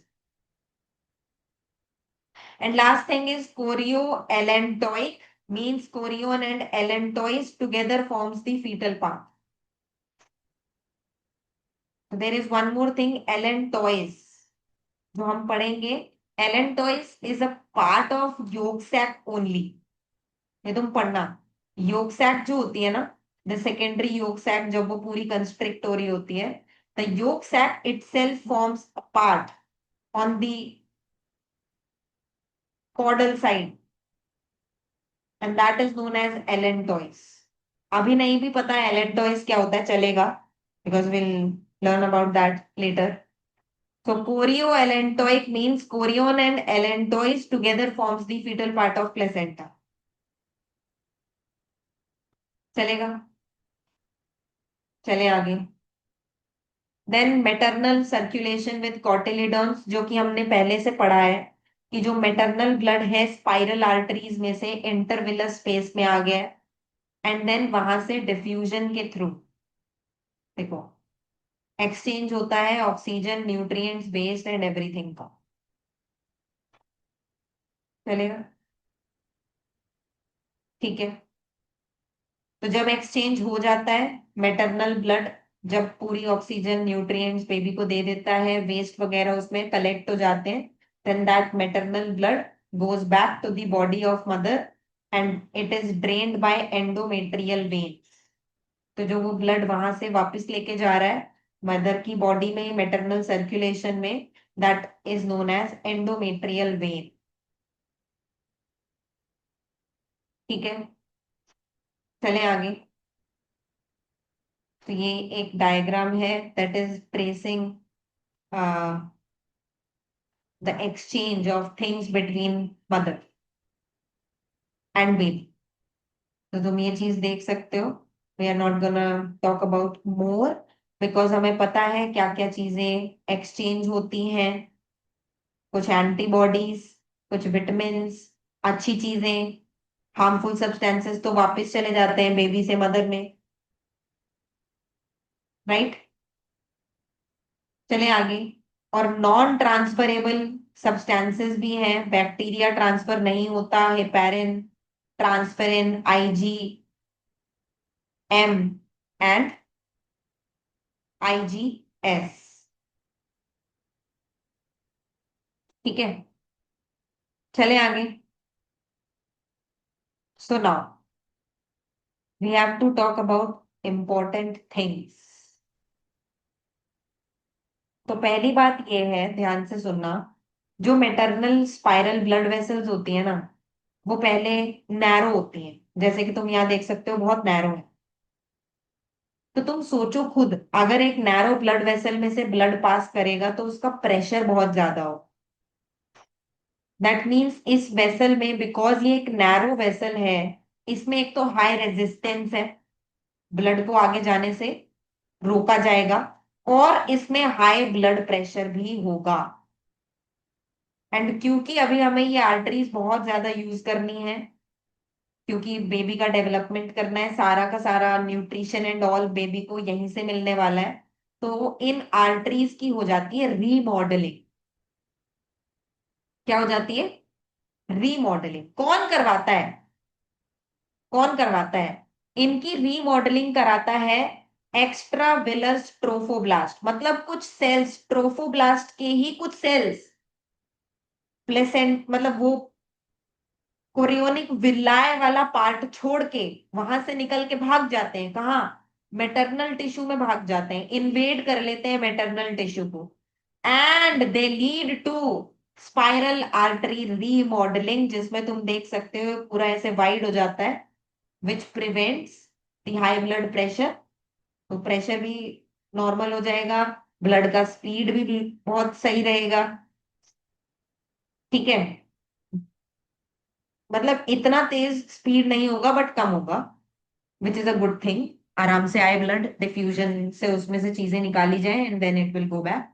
A: And last thing is chorioallantoic, means chorion and allantois together forms the fetal part. There is one more thing, allantois, जो हम पढ़ेंगे। Allantois is a part of yolk sac only, ये तुम पढ़ना। Yolk sac जो होती है ना, द सेकेंडरी योग सैक, जब वो पूरी कंस्ट्रिक्ट हो रही होती है, the yolk sac itself forms a part on the caudal side and that is known as allantois. अभी नहीं भी पता है allantois क्या होता है, चलेगा, because we'll learn about that later. So chorioallantoic means chorion and allantois together forms the fetal part of placenta. चलेगा? चले आगे। Then maternal circulation with cotyledons, जो कि हमने पहले से पढ़ा है कि जो मैटरनल ब्लड है स्पाइरल आर्टरीज में से इंटरविलस स्पेस में आ गया है, एंड देन वहां से डिफ्यूजन के थ्रू, देखो, एक्सचेंज होता है oxygen, nutrients, waste and everything का। चलेगा? ठीक है। तो जब एक्सचेंज हो जाता है, मैटरनल ब्लड जब पूरी ऑक्सीजन, न्यूट्रिएंट्स बेबी को दे देता है, वेस्ट वगैरह उसमें कलेक्ट हो जाते हैं, then that maternal blood goes back to the body of mother and it is drained by endometrial veins. तो जो वो ब्लड वहां से वापस लेके जा रहा है मदर की बॉडी में, मैटरनल सर्कुलेशन में, that is known as endometrial vein. ठीक है, चले आगे। तो ये एक डायग्राम है that is tracing the exchange of things between mother and baby. तो तुम ये चीज देख सकते हो। We are not gonna talk about more, because हमें पता है क्या क्या चीजें एक्सचेंज होती हैं, कुछ एंटीबॉडीज, कुछ विटामिन, अच्छी चीजें, हार्मफुल सब्सटेंसेस तो वापस चले जाते हैं बेबी से मदर में, राइट? चले आगे। और नॉन ट्रांसफरेबल सब्सटेंसेस भी हैं, बैक्टीरिया ट्रांसफर नहीं होता, heparin, transferrin, Ig M and IgS. ठीक है, चले आगे। So now we have to talk about important things. तो पहली बात ये है, ध्यान से सुनना, जो मेटरनल स्पाइरल ब्लड वेसल्स होती है ना, वो पहले नैरो होती हैं, जैसे कि तुम यहाँ देख सकते हो बहुत नैरो है। तो तुम सोचो खुद, अगर एक नैरो ब्लड वेसल में से ब्लड पास करेगा तो उसका प्रेशर बहुत ज्यादा हो। दैट मीन्स इस वेसल में, बिकॉज ये एक नैरो वेसल है, इसमें एक तो हाई रेजिस्टेंस है, ब्लड को आगे जाने से रोका जाएगा, और इसमें हाई ब्लड प्रेशर भी होगा। एंड क्योंकि अभी हमें ये आर्टरीज बहुत ज्यादा यूज करनी है, क्योंकि बेबी का डेवलपमेंट करना है, सारा का सारा न्यूट्रिशन एंड ऑल बेबी को यहीं से मिलने वाला है, तो इन आर्टरीज की हो जाती है रीमॉडलिंग। क्या हो जाती है? रीमॉडलिंग। कौन करवाता है? कौन करवाता है? इनकी रीमॉडलिंग कराता है एक्स्ट्रा विलर्स ट्रोफोब्लास्ट, मतलब कुछ सेल्स, ट्रोफोब्लास्ट के ही कुछ सेल्स प्लेसेंट, मतलब वो कोरियोनिक विलाय वाला पार्ट छोड़ के वहां से निकल के भाग जाते हैं। कहाँ? मेटरनल टिश्यू में भाग जाते हैं, इन्वेड कर लेते हैं मेटरनल टिश्यू को, and they lead to spiral artery remodelling, जिसमें तुम देख सकते हो पूरा ऐसे वाइड हो जाता है, which prevents the high blood pressure. तो प्रेशर भी नॉर्मल हो जाएगा, ब्लड का स्पीड भी बहुत सही रहेगा। ठीक है, मतलब इतना तेज स्पीड नहीं होगा बट कम होगा, which is a good thing. आराम से आए ब्लड, डिफ्यूजन से उसमें से चीजें निकाली जाए and then it will go back.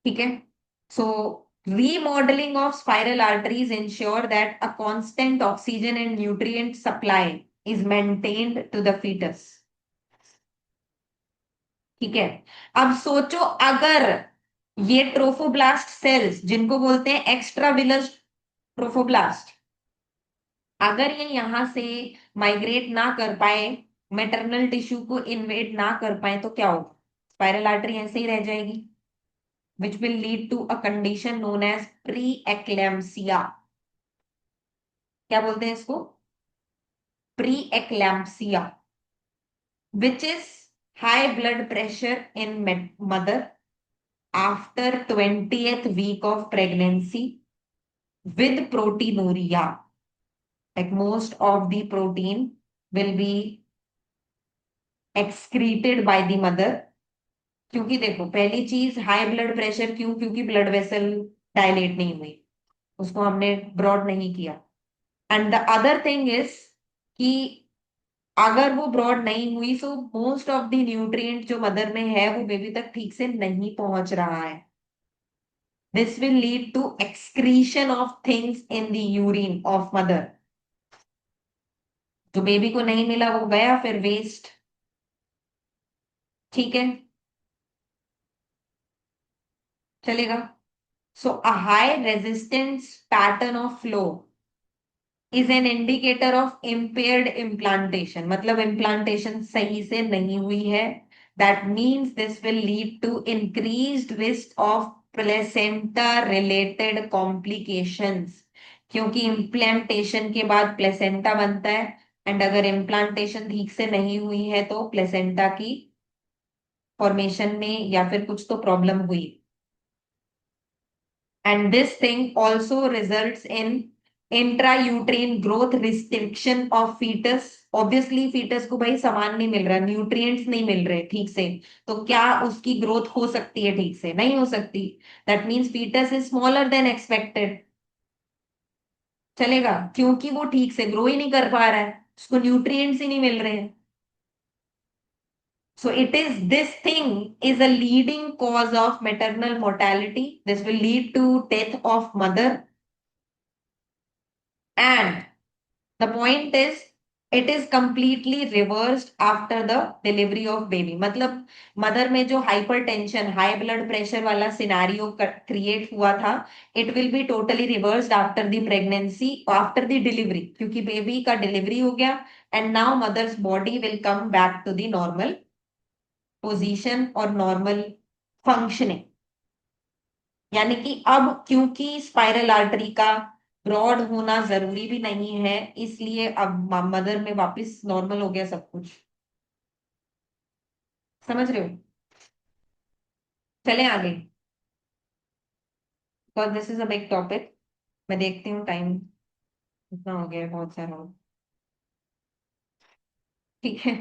A: ठीक है। सो remodeling of spiral arteries ensure that a constant oxygen and nutrient supply is maintained to the fetus। ठीक है। अब सोचो, अगर ये ट्रोफोब्लास्ट सेल्स, जिनको बोलते हैं एक्स्ट्रा विलस ट्रोफोब्लास्ट, अगर ये यहां से माइग्रेट ना कर पाए, मेटरनल टिश्यू को इन्वेड ना कर पाए, तो क्या होगा? स्पाइरल आर्टरी ऐसे ही रह जाएगी, which will lead to a condition known as preeclampsia. क्या बोलते हैं इसको? Preeclampsia, which is high blood pressure in mother after 20th week of pregnancy with proteinuria, like most of the protein will be excreted by the mother। क्योंकि देखो, पहली चीज high blood pressure क्यों? क्योंकि ब्लड वेसल डायलेट नहीं हुई, उसको हमने ब्रॉड नहीं किया। And the other thing is कि अगर वो ब्रॉड नहीं हुई, so most of the nutrient जो मदर में है वो बेबी तक ठीक से नहीं पहुंच रहा है। This will lead to excretion of things in the urine of mother. जो बेबी को नहीं मिला वो गया फिर वेस्ट। ठीक है, चलेगा। So a high resistance pattern of flow is an indicator of impaired implantation, मतलब इम्प्लांटेशन सही से नहीं हुई है। That means this will lead to increased risk of placenta related complications, क्योंकि इम्प्लांटेशन के बाद प्लेसेंटा बनता है, एंड अगर इम्प्लांटेशन ठीक से नहीं हुई है तो प्लेसेंटा की फॉर्मेशन में या फिर कुछ तो प्रॉब्लम हुई। And this thing also results in intrauterine growth restriction of fetus। Obviously fetus को भाई सामान नहीं मिल रहा, न्यूट्रिएंट्स नहीं मिल रहे ठीक से, तो क्या उसकी ग्रोथ हो सकती है? ठीक से नहीं हो सकती। That means fetus is smaller then expected. चलेगा, क्योंकि वो ठीक से ग्रो ही नहीं कर पा रहा है, उसको न्यूट्रिएंट्स ही नहीं मिल रहे हैं। So it is, this thing is a leading cause of maternal mortality. This will lead to death of mother, and the point is it is completely reversed after the delivery of baby। मतलब mother में जो hypertension, high blood pressure वाला scenario create हुआ था, it will be totally reversed after the pregnancy, after the delivery, क्योंकि baby का delivery हो गया, and now mother's body will come back to the normal position और नॉर्मल फंक्शनिंग। यानी कि अब क्योंकि स्पाइरल आर्टरी का ब्रॉड होना जरूरी भी नहीं है, इसलिए अब मदर में वापस नॉर्मल हो गया सब कुछ। समझ रहे हो? चले आगे, because this is a big topic. मैं देखती हूँ टाइम। इतना हो गया है, बहुत सारा हो। ठीक है,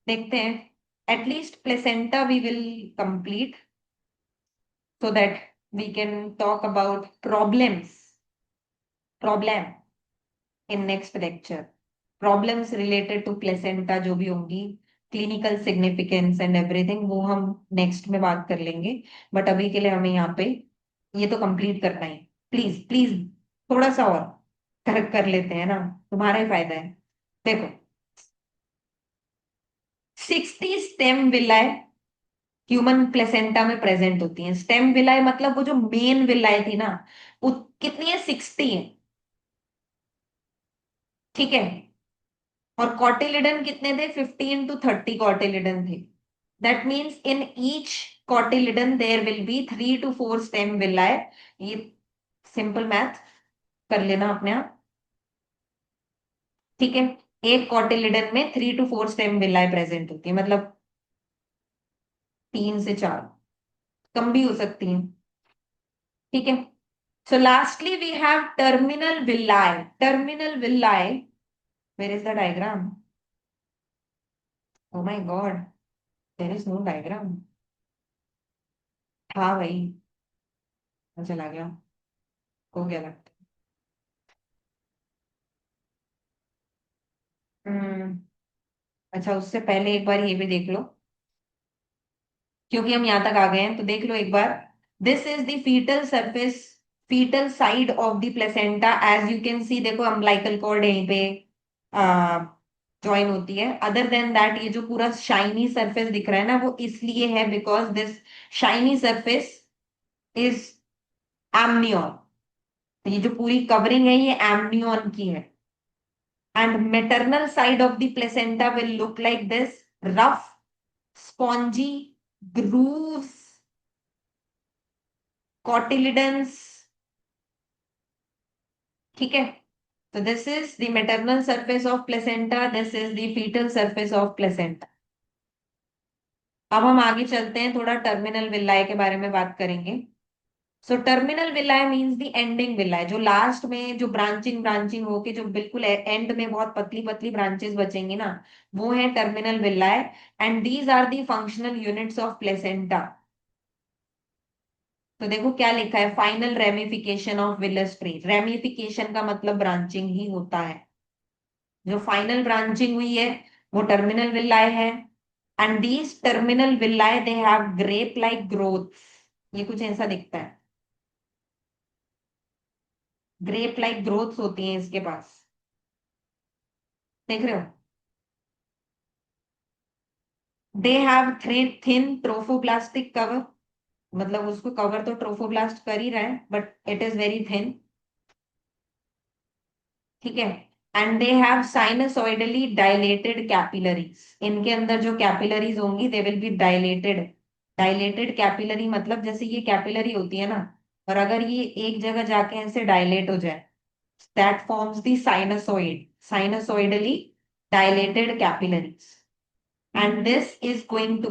A: देखते हैं। At least placenta we will complete, so that we can talk about problem in next lecture. Problems related to placenta जो भी होंगी, क्लिनिकल सिग्निफिकेंस एंड एवरीथिंग, वो हम नेक्स्ट में बात कर लेंगे। बट अभी के लिए हमें यहाँ पे ये तो कंप्लीट करना है। प्लीज प्लीज, थोड़ा सा और कर लेते हैं ना, तुम्हारा ही फायदा है। देखो, 60 स्टेम विलाए ह्यूमन प्लेसेंटा में प्रेजेंट होती हैं। स्टेम विलाए मतलब वो जो मेन विलाए थी ना, वो कितनी है? 60 है। ठीक है। और कॉटिलिडन कितने थे? 15 to 30 कॉटिलिडन थे। That means in each cotyledon there will be 3 to 4 stem villi. ये सिंपल मैथ कर लेना अपने आप। ठीक है, एक कॉटिलिडन में 3 to 4 स्टेम विलाए प्रेजेंट होती है, मतलब 3 से 4, कम भी हो सकती हैं। ठीक है। So lastly we have terminal villi. Terminal villi. Where is the diagram? Oh my God, there is no diagram. हाँ भाई, चला गया, हो गया लगता है। अच्छा, उससे पहले एक बार ये भी देख लो, क्योंकि हम यहाँ तक आ गए हैं तो देख लो एक बार। This is the fetal surface, fetal side of the placenta. As you can see, देखो अम्बिलिकल कॉर्ड यहीं पे ज्वाइन होती है। अदर देन दैट, ये जो पूरा शाइनी सरफेस दिख रहा है ना, वो इसलिए है because this shiny surface is amnion. तो ये जो पूरी कवरिंग है ये एमनियोन की है। And maternal side of the placenta will look like this, rough, spongy, grooves, cotyledons। ठीक है। तो this is the maternal surface of placenta, this is the fetal surface of placenta. अब हम आगे चलते हैं, थोड़ा टर्मिनल विलाय के बारे में बात करेंगे। So terminal villi means the ending villi, जो लास्ट में जो ब्रांचिंग ब्रांचिंग होके जो बिल्कुल एंड में बहुत पतली पतली ब्रांचेस बचेंगी ना, वो है terminal villi. And these are the functional units of placenta. तो देखो क्या लिखा है, final ramification of villus tree. Ramification का मतलब ब्रांचिंग ही होता है। जो फाइनल ब्रांचिंग हुई है वो टर्मिनल विलाय है। And these terminal विलाय they have grape like growth. ये कुछ ऐसा दिखता है, ग्रेप लाइक ग्रोथ्स होती हैं इसके पास। देख रहे हो? They have thin trophoblastic cover, मतलब उसको कवर तो ट्रोफोब्लास्ट कर ही रहा है but it is very thin. ठीक है। And they have sinusoidally dilated capillaries. इनके अंदर जो कैपिलरीज होंगी they will be dilated. Dilated capillary मतलब जैसे ये कैपिलरी होती है ना, और अगर ये एक जगह जाके ऐसे डायलेट हो जाए, that forms the sinusoid, sinusoidally dilated capillaries. And this is going to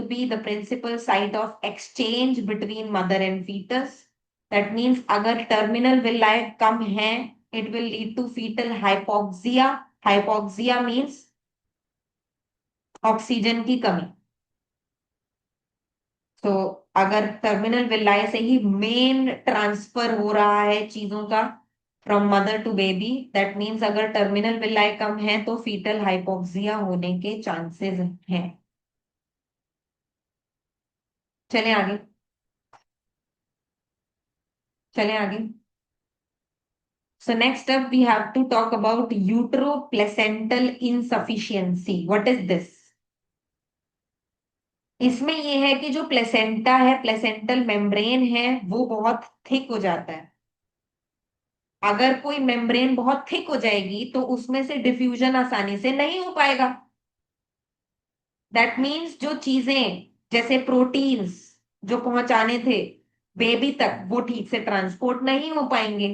A: be the principal site of exchange between mother and fetus. That means अगर terminal villi कम है, it will lead to fetal hypoxia. Hypoxia means oxygen की कमी। तो अगर terminal विलाय से ही main transfer हो रहा है चीजों का, from mother to baby, that means अगर टर्मिनल विलाय कम है तो फीटल हाइपोक्सिया होने के चांसेस हैं। चले आगे, चले आगे। So next up we have to talk about uteroplacental insufficiency. What is this? इसमें ये है कि जो प्लेसेंटा है, प्लेसेंटल मेम्ब्रेन है, वो बहुत थिक हो जाता है। अगर कोई मेम्ब्रेन बहुत थिक हो जाएगी तो उसमें से डिफ्यूजन आसानी से नहीं हो पाएगा। दैट मीन्स जो चीजें जैसे प्रोटीन्स जो पहुंचाने थे बेबी तक, वो ठीक से ट्रांसपोर्ट नहीं हो पाएंगे।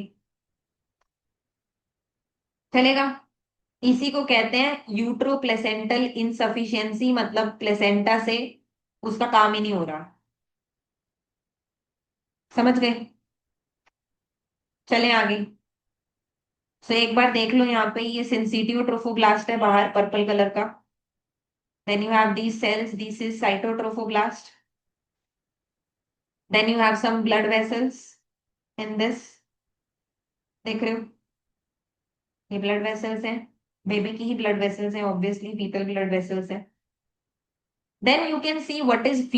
A: चलेगा? इसी को कहते हैं यूट्रो प्लेसेंटल इनसफिशियंसी, मतलब प्लेसेंटा से उसका काम ही नहीं हो रहा। समझ गए? चले आगे। सो एक बार देख लो, यहाँ पे ये सिंसिटिव ट्रोफोब्लास्ट है बाहर पर्पल कलर का। Then you have these cells, this is cytotrophoblast. Then you have some blood vessels in this, देख रहे हो, ये ब्लड वेसल्स हैं, बेबी की ही ब्लड वेसल्स हैं, ऑब्वियसली फीटल ब्लड वेसल्स हैं। Then you can see what is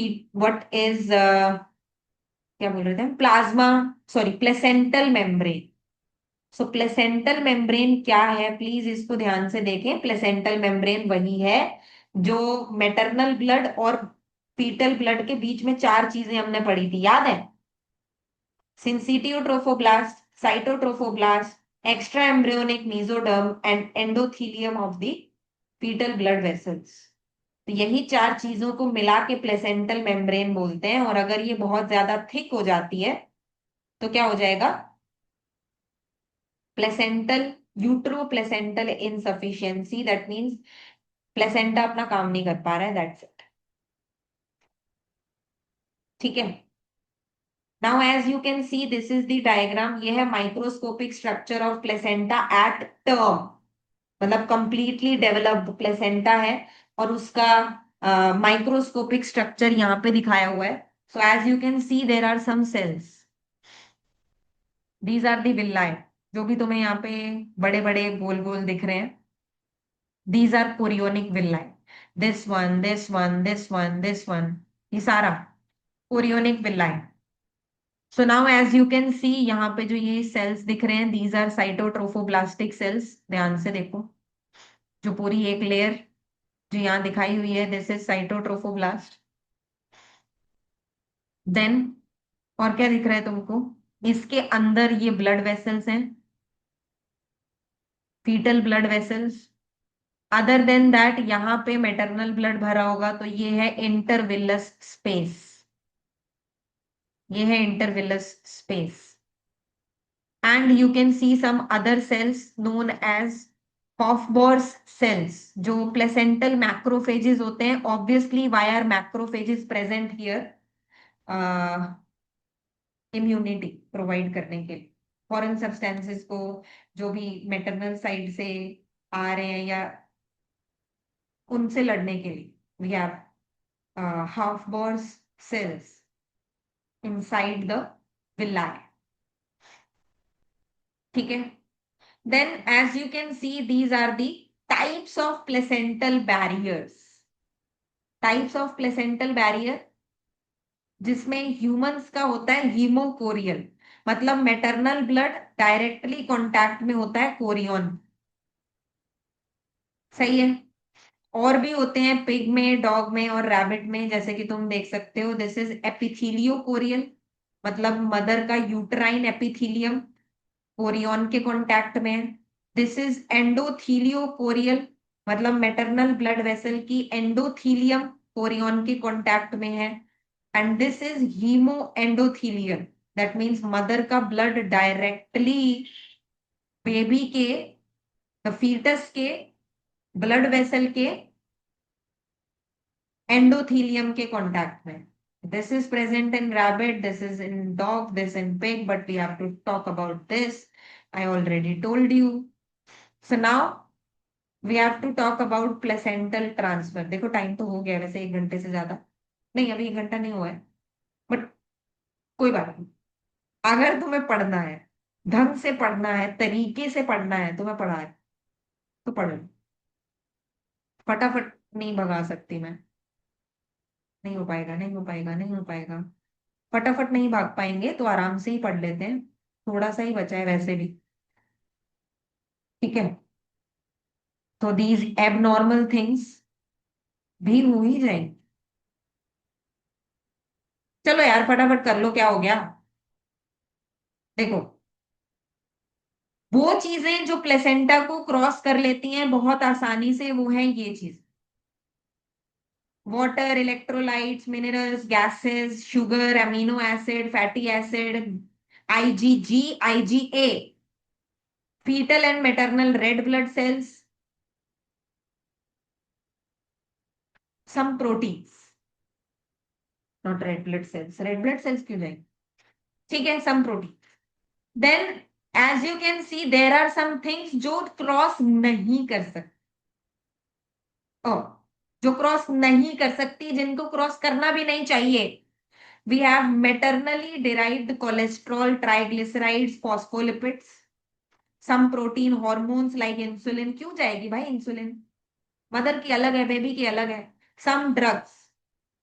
A: क्या बोल रहे थे, plasma, sorry placental membrane. So placental membrane क्या है, प्लीज इसको ध्यान से देखें। प्लेसेंटल मेम्ब्रेन वही है जो मैटरनल ब्लड और फीटल ब्लड के बीच में चार चीजें हमने पढ़ी थी, याद है? Syncytiotrophoblast, cytotrophoblast, extra embryonic mesoderm and endothelium of the fetal blood vessels. तो यही चार चीजों को मिला के प्लेसेंटल मेम्ब्रेन बोलते हैं। और अगर ये बहुत ज्यादा थिक हो जाती है तो क्या हो जाएगा? Placental, utero placental insufficiency, that means placenta अपना काम नहीं कर पा रहा है, दैट्स इट। ठीक है। Now as you can see this is the diagram, ये है microscopic structure of placenta at term, मतलब कंप्लीटली डेवलप्ड प्लेसेंटा है और उसका माइक्रोस्कोपिक स्ट्रक्चर यहाँ पे दिखाया हुआ है। So as you can see there are some cells, these are the villi, जो भी तुम्हें यहाँ पे बड़े बड़े गोल गोल दिख रहे हैं, these are chorionic villi. This one, this one, this one, this one, ये सारा chorionic villi. So now as you can see यहाँ पे जो ये सेल्स दिख रहे हैं, दीज आर साइटोट्रोफोब्लास्टिक सेल्स, ध्यान से देखो। जो पूरी एक लेयर जो यहाँ दिखाई हुई है, दिस इज साइटोट्रोफोब्लास्ट। देन और क्या दिख रहा है तुमको, इसके अंदर ये ब्लड वेसल्स हैं, fetal blood vessels. Other than that यहाँ पे मेटरनल ब्लड भरा होगा, तो ये है इंटरविलस स्पेस, ये है intervillous space. And you can see some other cells known as Hofbauer cells, जो प्लेसेंटल मैक्रोफेजेस होते हैं। Obviously why are macrophages present here? Immunity provide करने के लिए, फॉरेन सब्सटेंसेस को, जो भी मेटरनल साइड से आ रहे हैं या उनसे लड़ने के लिए। We have Hofbauer cells inside the villi. ठीक है। Then as you can see these are the types of placental barriers, types of placental barrier, जिसमें ह्यूमंस का होता है हीमोकोरियल, मतलब मैटरनल ब्लड डायरेक्टली कांटेक्ट में होता है कोरियन, सही है। और भी होते हैं पिग में, डॉग में और रैबिट में, जैसे कि तुम देख सकते हो, दिस इज एपिथीलियो कोरियल, मतलब मदर का यूटराइन एपिथीलियम कोरियन के कांटेक्ट में है। दिस इज एंडोथीलियो कोरियल, मतलब मैटरनल ब्लड वेसल की एंडोथीलियम कोरियन के कांटेक्ट में है। And this is haemoendothelial, that means mother का ब्लड डायरेक्टली बेबी के, फीटस के ब्लड वेसल के एंडोथीलियम के कांटेक्ट में। This is present in rabbit, this is in dog, this in pig, but we have to talk about this, I already told you. So now we have to talk about placental transfer. देखो time तो हो गया वैसे, 1 घंटे से ज्यादा नहीं, अभी 1 घंटा नहीं हुआ है, बट कोई बात नहीं। अगर तुम्हें पढ़ना है, ढंग से पढ़ना है, तरीके से पढ़ना है, तुम्हें पढ़ा है तो पढ़ो। फटाफट नहीं भगा सकती मैं, नहीं हो पाएगा, नहीं हो पाएगा, नहीं हो पाएगा। फटाफट नहीं भाग पाएंगे तो आराम से ही पढ़ लेते हैं, थोड़ा सा ही बचा है वैसे भी। ठीक है। तो दीज एबनॉर्मल थिंग्स भी हो ही जाएंगी। चलो यार फटाफट कर लो, क्या हो गया? देखो, वो चीजें जो प्लेसेंटा को क्रॉस कर लेती हैं बहुत आसानी से, वो है ये चीज, water, electrolytes, minerals, gases, sugar, amino acid, fatty acid, IgG, IgA, fetal and maternal red blood cells, some proteins, not red blood cells, red blood cells क्यों जाएंगे? ठीक है, some protein. Then as you can see there are some things जो cross नहीं कर सकते, ओ, जो cross नहीं कर सकती, जिनको क्रॉस करना भी नहीं चाहिए. We have maternally derived cholesterol, triglycerides, phospholipids, some protein hormones like insulin. क्यों जाएगी भाई इंसुलिन? मदर की अलग है, बेबी की अलग है. Some drugs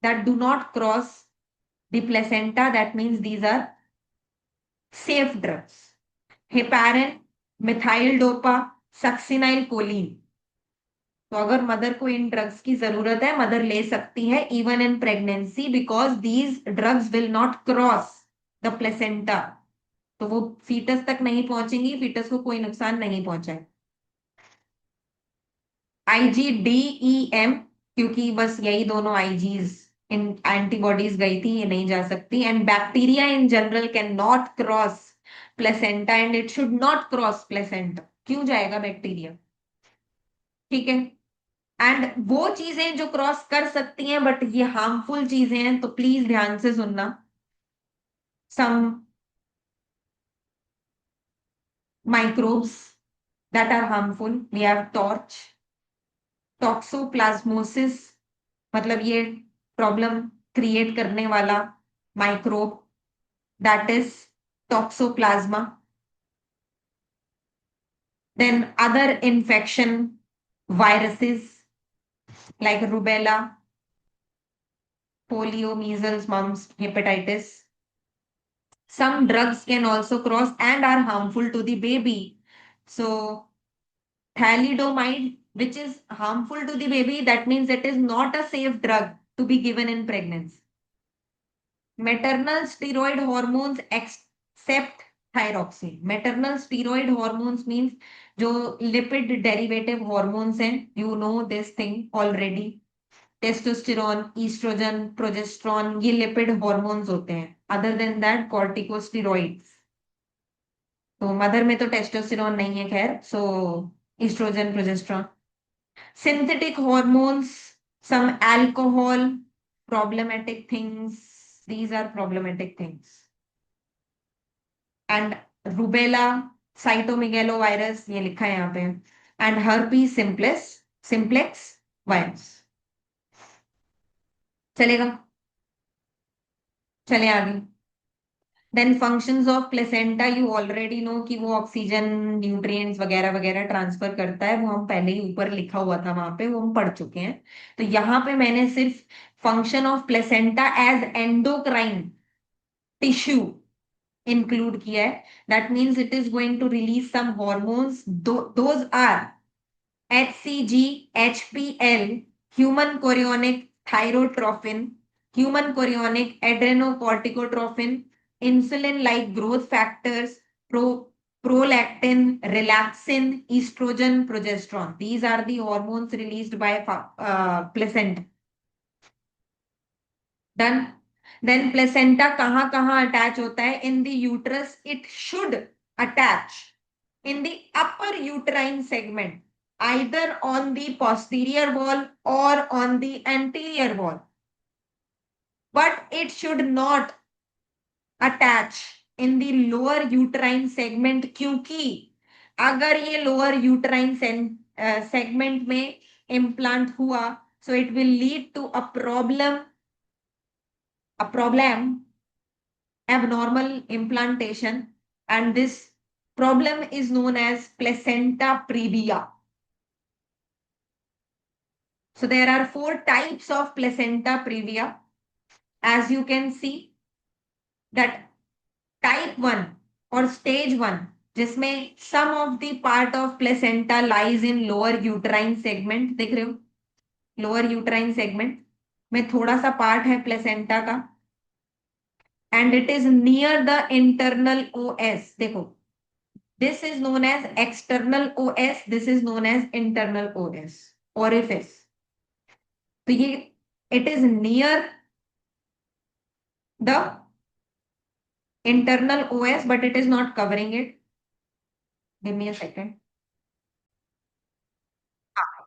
A: that do not cross the placenta, that means these are safe drugs. Heparin, methyl dopa, succinyl choline. तो अगर मदर को इन ड्रग्स की जरूरत है, मदर ले सकती है even in pregnancy, because these drugs will not cross the placenta. तो वो फीटस तक नहीं पहुंचेंगी, फीटस को कोई नुकसान नहीं पहुंचाए. IgDEM, क्योंकि बस यही दोनों आईजीज इन एंटीबॉडीज गई थी, ये नहीं जा सकती. And bacteria in general can not cross placenta and it should not cross placenta. क्यों जाएगा बैक्टीरिया? ठीक है. एंड वो चीजें जो क्रॉस कर सकती हैं बट ये हार्मफुल चीजें हैं, तो प्लीज ध्यान से सुनना. Some microbes that are harmful, we have TORCH, toxoplasmosis, मतलब ये प्रॉब्लम क्रिएट करने वाला microbe, that is toxoplasma. Then other infection viruses like rubella, polio, measles, mumps, hepatitis. Some drugs can also cross and are harmful to the baby. So, thalidomide, which is harmful to the baby, that means it is not a safe drug to be given in pregnancy. Maternal steroid hormones except thyroxine. Maternal steroid hormones means जो lipid derivative hormones हैं, you know this thing already. Testosterone, oestrogen, progesterone, ये lipid hormones होते हैं. Other than that corticosteroids. तो mother में तो testosterone नहीं है खैर, so oestrogen, progesterone. Synthetic hormones, some alcohol, problematic things, these are problematic things. And rubella, cytomegalovirus, ये लिखा है यहाँ पे. And herpes simplex, simplex virus. चलेगा? चले आगे. Then functions of placenta, you already know कि वो ऑक्सीजन, न्यूट्रिएंट्स वगैरह वगैरह ट्रांसफर करता है. वो हम पहले ही ऊपर लिखा हुआ था वहां पे, वो हम पढ़ चुके हैं. तो यहाँ पे मैंने सिर्फ function of placenta as endocrine tissue include किया है. That means it is going to release some hormones. Those are HCG, HPL, human chorionic thyrotrophin, human chorionic adrenocorticotrophin, insulin-like growth factors, prolactin, relaxin, estrogen, progesterone. These are the hormones released by placenta. Done. Then placenta कहाँ कहाँ attach होता है? In the uterus, it should attach in the upper uterine segment, either on the posterior wall or on the anterior wall. But it should not attach in the lower uterine segment, क्योंकि अगर ये lower uterine segment में implant हुआ, so it will lead to a problem, abnormal implantation, and this problem is known as placenta previa. So there are 4 types of placenta previa. As you can see that type 1 or stage 1, जिसमें some of the part of placenta lies in lower uterine segment, देख रहे हो? Lower uterine segment में थोड़ा सा part है placenta का, and it is near the internal OS. देखो, this is known as external OS, this is known as internal OS, orifice. तो ये it is near the internal OS but it is not covering it. Give me a second. हाँ,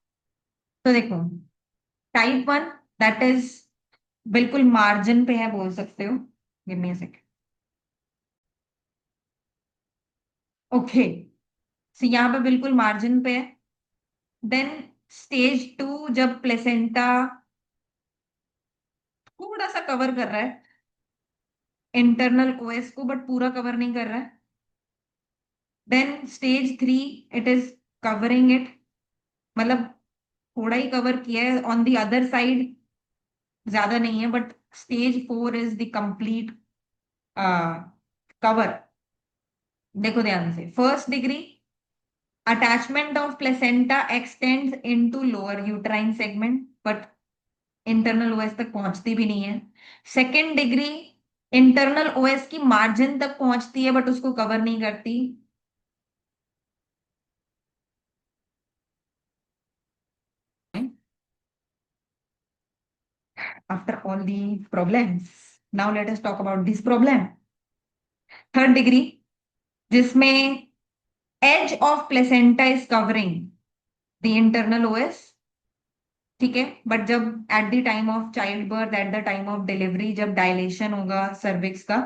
A: तो देखो, type 1 that is बिल्कुल margin पे है, बोल सकते हो. Give me a second. Okay, so यहाँ पे बिल्कुल मार्जिन पे है। देन स्टेज 2, जब प्लेसेंटा थोड़ा सा कवर कर रहा है इंटरनल ओएस को, बट पूरा कवर नहीं कर रहा है। Then stage 3, it is covering it, मतलब थोड़ा ही कवर किया है ऑन द अदर साइड, ज्यादा नहीं है, but stage 4 is the complete cover. देखो ध्यान से, first degree attachment of placenta x tends into lower uterine segment, but internal OS तक पहुंचती भी नहीं है। सेकेंड डिग्री इंटरनल ओएस की मार्जिन तक पहुंचती है, बट उसको कवर नहीं करती। After all the problems, now let us talk about this problem. Third degree, जिसमें edge of placenta is covering the internal os, ठीक है, बट जब at the time of child birth, at the time of delivery, जब dilation होगा cervix का,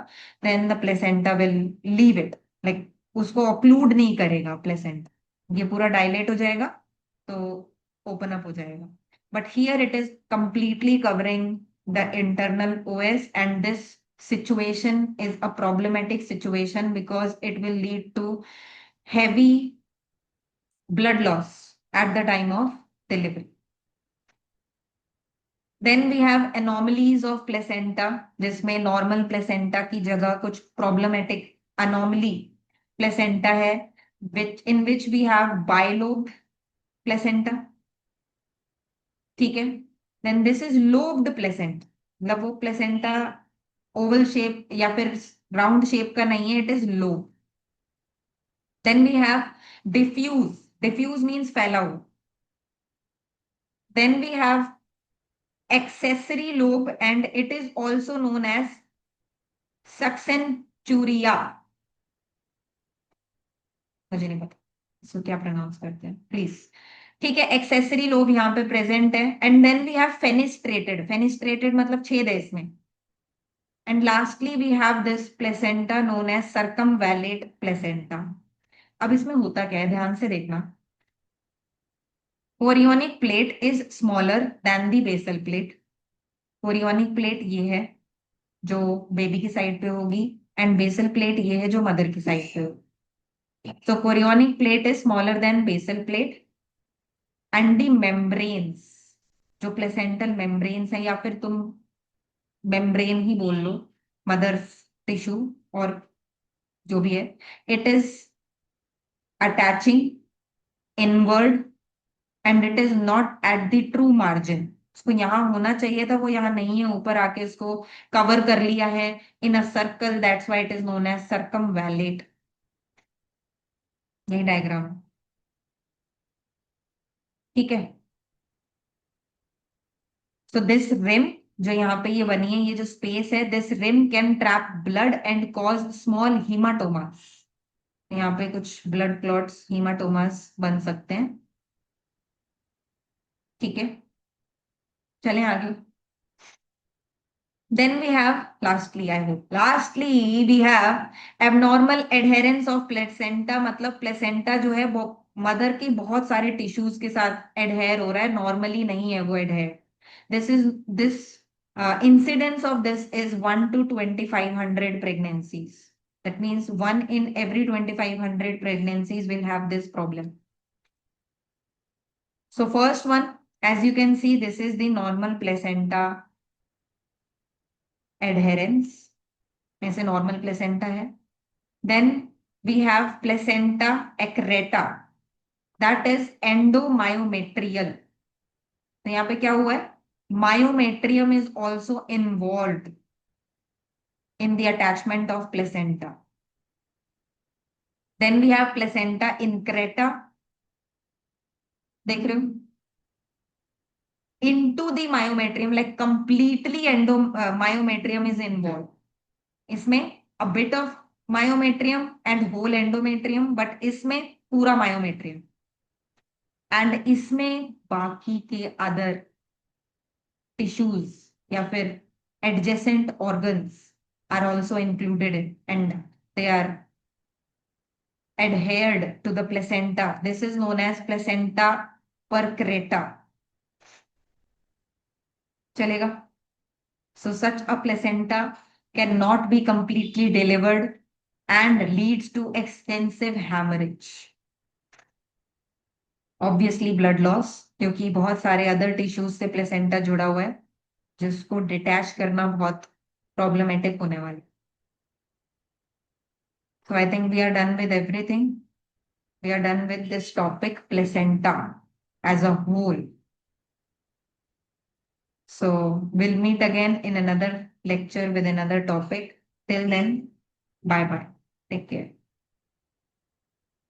A: then the placenta will leave it, like उसको occlude नहीं करेगा प्लेसेंटा, ये पूरा डायलेट हो जाएगा तो ओपन अप हो जाएगा। But here it is completely covering the internal OS, and this situation is a problematic situation because it will lead to heavy blood loss at the time of delivery. Then we have anomalies of placenta, जिसमें normal placenta की जगह कुछ problematic anomaly placenta है, which in which we have bilobed placenta, ठीक है। Then this is lobed placenta, मतलब वो placenta Oval shape या फिर राउंड शेप का नहीं है, it is lobe. Then we have diffuse, diffuse means फैला हुआ। Then we have accessory lobe, and it is also known as succenturiate, मुझे नहीं पता इसको क्या प्रोनाउंस करते हैं प्लीज, ठीक है। एक्सेसरी लोब यहाँ पे प्रेजेंट है। And then we have fenestrated, fenestrated मतलब छेद है इसमें। And lastly we have this placenta known as circumvallate placenta. अब इसमें होता क्या है, ध्यान से देखना। Chorionic plate is smaller than the basal plate, chorionic plate ये है जो बेबी की साइड पे होगी, एंड बेसल प्लेट ये है जो मदर की साइड पे होगी। तो chorionic plate is smaller than basal plate, and the membranes, जो प्लेसेंटल मेम्ब्रेन्स है, या फिर तुम मेम्ब्रेन ही बोल लो, मदर्स टिश्यू और जो भी है, it is attaching inward, and it is not at the true margin. उसको यहाँ होना चाहिए था, वो यहाँ नहीं है, ऊपर आके इसको कवर कर लिया है in a circle, that's why it is known as circumvallate. यही डायग्राम, ठीक है। सो दिस रिम, जो यहाँ पे ये बनी है, ये जो स्पेस है, this rim can trap blood and cause small haematomas, यहाँ पे कुछ ब्लड क्लॉट्स हीमाटोमास बन सकते हैं, ठीक है। चलें आगे। Then we have, lastly, I hope, lastly we have abnormal adherence of placenta, मतलब प्लेसेंटा जो है वो मदर की बहुत सारे टिश्यूज के साथ एडहेयर हो रहा है, नॉर्मली नहीं है वो adhere. This incidence of this is 1 to 2500 pregnancies. That means 1 in every 2500 pregnancies will have this problem. So first one, as you can see, this is the normal placenta adherence, ऐसे normal placenta है। Then we have placenta accreta, that is endomyometrial. तो यहाँ पे क्या हुआ है, myometrium is also involve in the attachment of placenta. Then we have placenta increta, देख रहे हो, into the myometrium, like completely endo myometrium is involved, इसमें a bit of myometrium and whole endometrium, but इसमें पूरा myometrium, and इसमें बाकी के other tissues या फिर adjacent organs are also included in, and they are adhered to the placenta. This is known as placenta percreta. Chalega. So such a placenta cannot be completely delivered and leads to extensive hemorrhage. Obviously blood loss, क्योंकि बहुत सारे other tissues से placenta जुड़ा हुआ है, जिसको detach करना बहुत problematic होने वाला है. So I think we are done with everything. We are done with this topic, placenta as a whole. So we'll meet again in another lecture with another topic. Till then, bye bye. Take care.